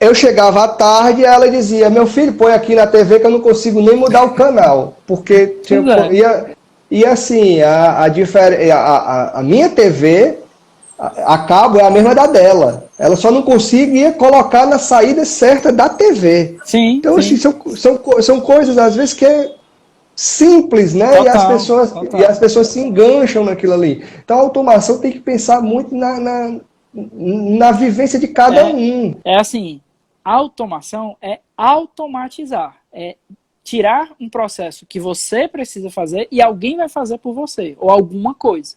eu chegava à tarde e ela dizia, meu filho, põe aqui na TV que eu não consigo nem mudar o canal, porque assim, a minha TV, a cabo é a mesma da dela. Ela só não conseguia colocar na saída certa da TV. Sim, então, sim. assim, são coisas, às vezes, que é simples, né? Total, e as pessoas se engancham naquilo ali. Então, a automação tem que pensar muito na vivência de cada um. É assim, a automação é automatizar. É tirar um processo que você precisa fazer e alguém vai fazer por você, ou alguma coisa,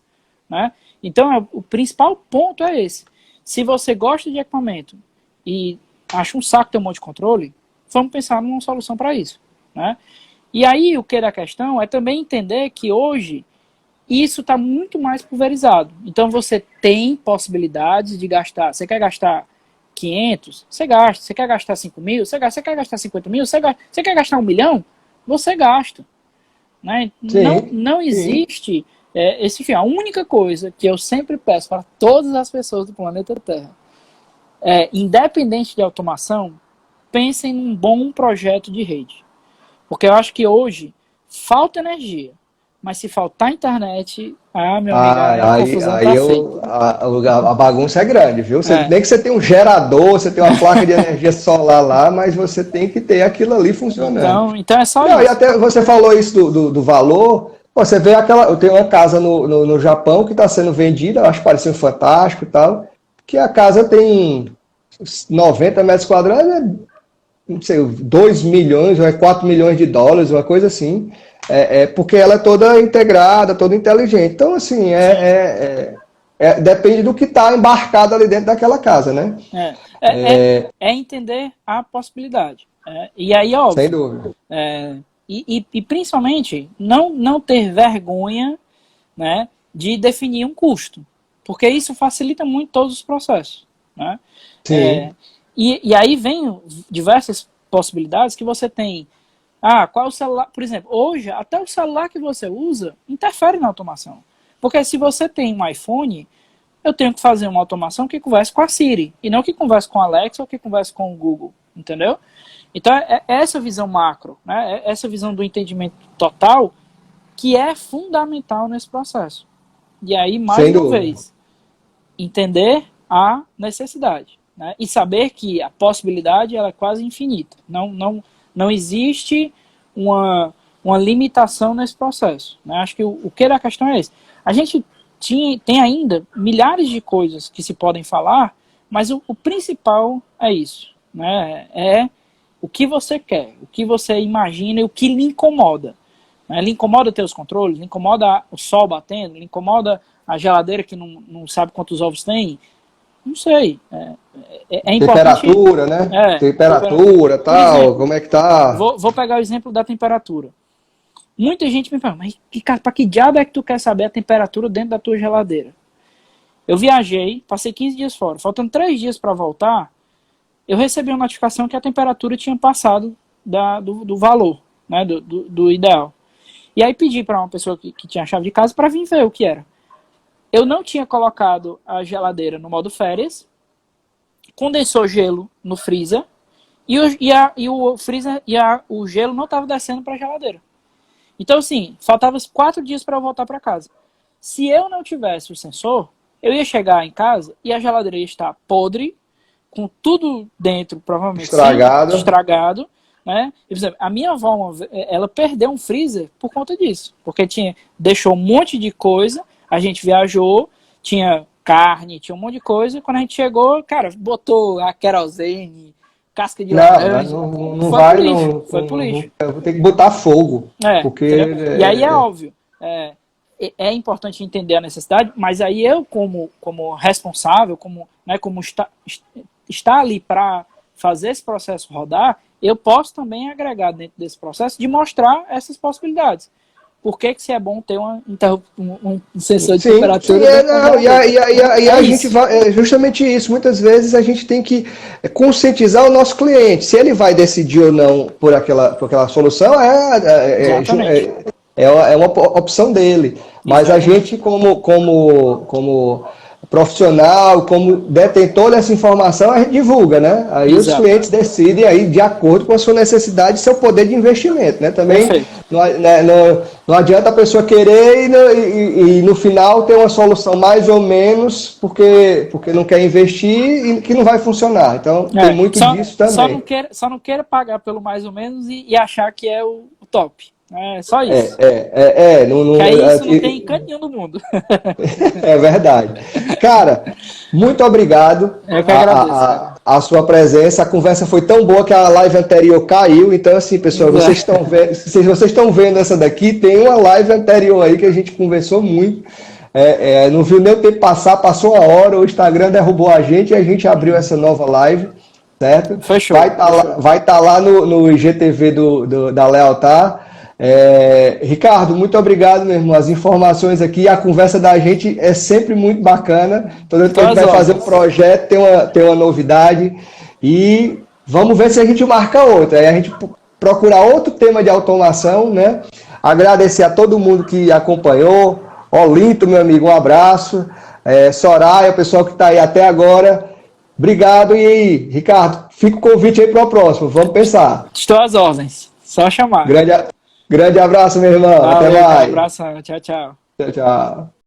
né? Então, o principal ponto é esse. Se você gosta de equipamento e acha um saco ter um monte de controle, vamos pensar numa solução para isso, né? E aí, o que da questão é também entender que hoje isso está muito mais pulverizado. Então, você tem possibilidades de gastar. Você quer gastar 500? Você gasta. Você quer gastar 5 mil? Você gasta. Você quer gastar 50 mil? Você quer gastar 1 milhão? Você gasta. Né? Não existe... a única coisa que eu sempre peço para todas as pessoas do planeta Terra independente de automação, pensem num bom projeto de rede. Porque eu acho que hoje falta energia, mas se faltar internet, meu amigo, a confusão tá feita. A bagunça é grande, viu? Nem que você tenha um gerador, você tem uma placa de energia solar lá, mas você tem que ter aquilo ali funcionando. Então é só isso. E até você falou isso do valor. Você vê eu tenho uma casa no Japão que está sendo vendida, acho que parecia um fantástico e tal, que a casa tem 90 metros quadrados, não sei, 2 milhões ou 4 milhões de dólares, uma coisa assim, porque ela é toda integrada, toda inteligente. Então, assim, depende do que está embarcado ali dentro daquela casa, né? É entender a possibilidade. E aí, óbvio, sem dúvida. E principalmente, não ter vergonha, né, de definir um custo, porque isso facilita muito todos os processos. Né? Sim. E aí vem diversas possibilidades que você tem. Qual o celular? Por exemplo, hoje, até o celular que você usa interfere na automação. Porque se você tem um iPhone, eu tenho que fazer uma automação que converse com a Siri, e não que converse com a Alexa ou que converse com o Google, entendeu? Então, é essa visão macro, né? É essa visão do entendimento total que é fundamental nesse processo. E aí, mais uma vez, entender a necessidade, né? E saber que a possibilidade ela é quase infinita. Não existe uma limitação nesse processo. Né? Acho que o que da questão é esse. A gente tem ainda milhares de coisas que se podem falar, mas o principal é isso. Né? É o que você quer, o que você imagina e o que lhe incomoda. Né? Lhe incomoda ter os controles, lhe incomoda o sol batendo, lhe incomoda a geladeira que não sabe quantos ovos tem. Não sei. É importante... Temperatura, né? Temperatura, tal, exemplo, como é que tá? Vou pegar o exemplo da temperatura. Muita gente me pergunta, mas para que diabo é que tu quer saber a temperatura dentro da tua geladeira? Eu viajei, passei 15 dias fora. Faltando 3 dias para voltar, eu recebi uma notificação que a temperatura tinha passado do valor, né, do ideal. E aí pedi para uma pessoa que tinha a chave de casa para vir ver o que era. Eu não tinha colocado a geladeira no modo férias, condensou gelo no freezer, o gelo não estava descendo para a geladeira. Então, assim, faltava 4 dias para eu voltar para casa. Se eu não tivesse o sensor, eu ia chegar em casa e a geladeira ia estar podre, com tudo dentro, provavelmente estragado, né? E, por exemplo, a minha avó, ela perdeu um freezer por conta disso, porque deixou um monte de coisa, a gente viajou, tinha carne, tinha um monte de coisa, quando a gente chegou, cara, botou a querosene, casca de laranja, não foi vai, pro lixo, foi pro lixo. Eu vou ter que botar fogo, porque... E aí é óbvio, é importante entender a necessidade, mas aí eu, como responsável, como está ali para fazer esse processo rodar, eu posso também agregar dentro desse processo de mostrar essas possibilidades. Por que se é bom ter um sensor de temperatura? E a gente vai, é justamente isso. Muitas vezes a gente tem que conscientizar o nosso cliente. Se ele vai decidir ou não por aquela solução, é uma opção dele. Mas exatamente. A gente, como profissional, como detentor dessa informação, a gente divulga, né? Aí exato. Os clientes decidem aí, de acordo com a sua necessidade e seu poder de investimento, né? Também não adianta a pessoa querer e no final ter uma solução mais ou menos porque não quer investir e que não vai funcionar. Então tem muito disso também. Só não queira pagar pelo mais ou menos e achar que é o top. É só isso. Isso não tem canto nenhum do mundo. É verdade. Cara, muito obrigado. Eu que agradeço. A sua presença. A conversa foi tão boa que a live anterior caiu. Então, assim, pessoal, vocês estão vendo essa daqui, tem uma live anterior aí que a gente conversou muito. Não viu nem o tempo passar, passou uma hora, o Instagram derrubou a gente e a gente abriu essa nova live. Certo? Fechou. Vai estar lá no IGTV da Lealtar. Ricardo, muito obrigado, meu irmão. As informações aqui, a conversa da gente é sempre muito bacana. Toda vez que a gente vai fazer um projeto, tem uma novidade. E vamos ver se a gente marca outra. Aí a gente procurar outro tema de automação, né? Agradecer a todo mundo que acompanhou. Olinto, meu amigo, um abraço. Soraya, o pessoal que está aí até agora. Obrigado. E aí, Ricardo, fica o convite aí para o próximo. Vamos pensar. Estou às ordens. Só chamar. Grande abraço, meu irmão. Até mais. Um abraço. Tchau, tchau. Tchau, tchau.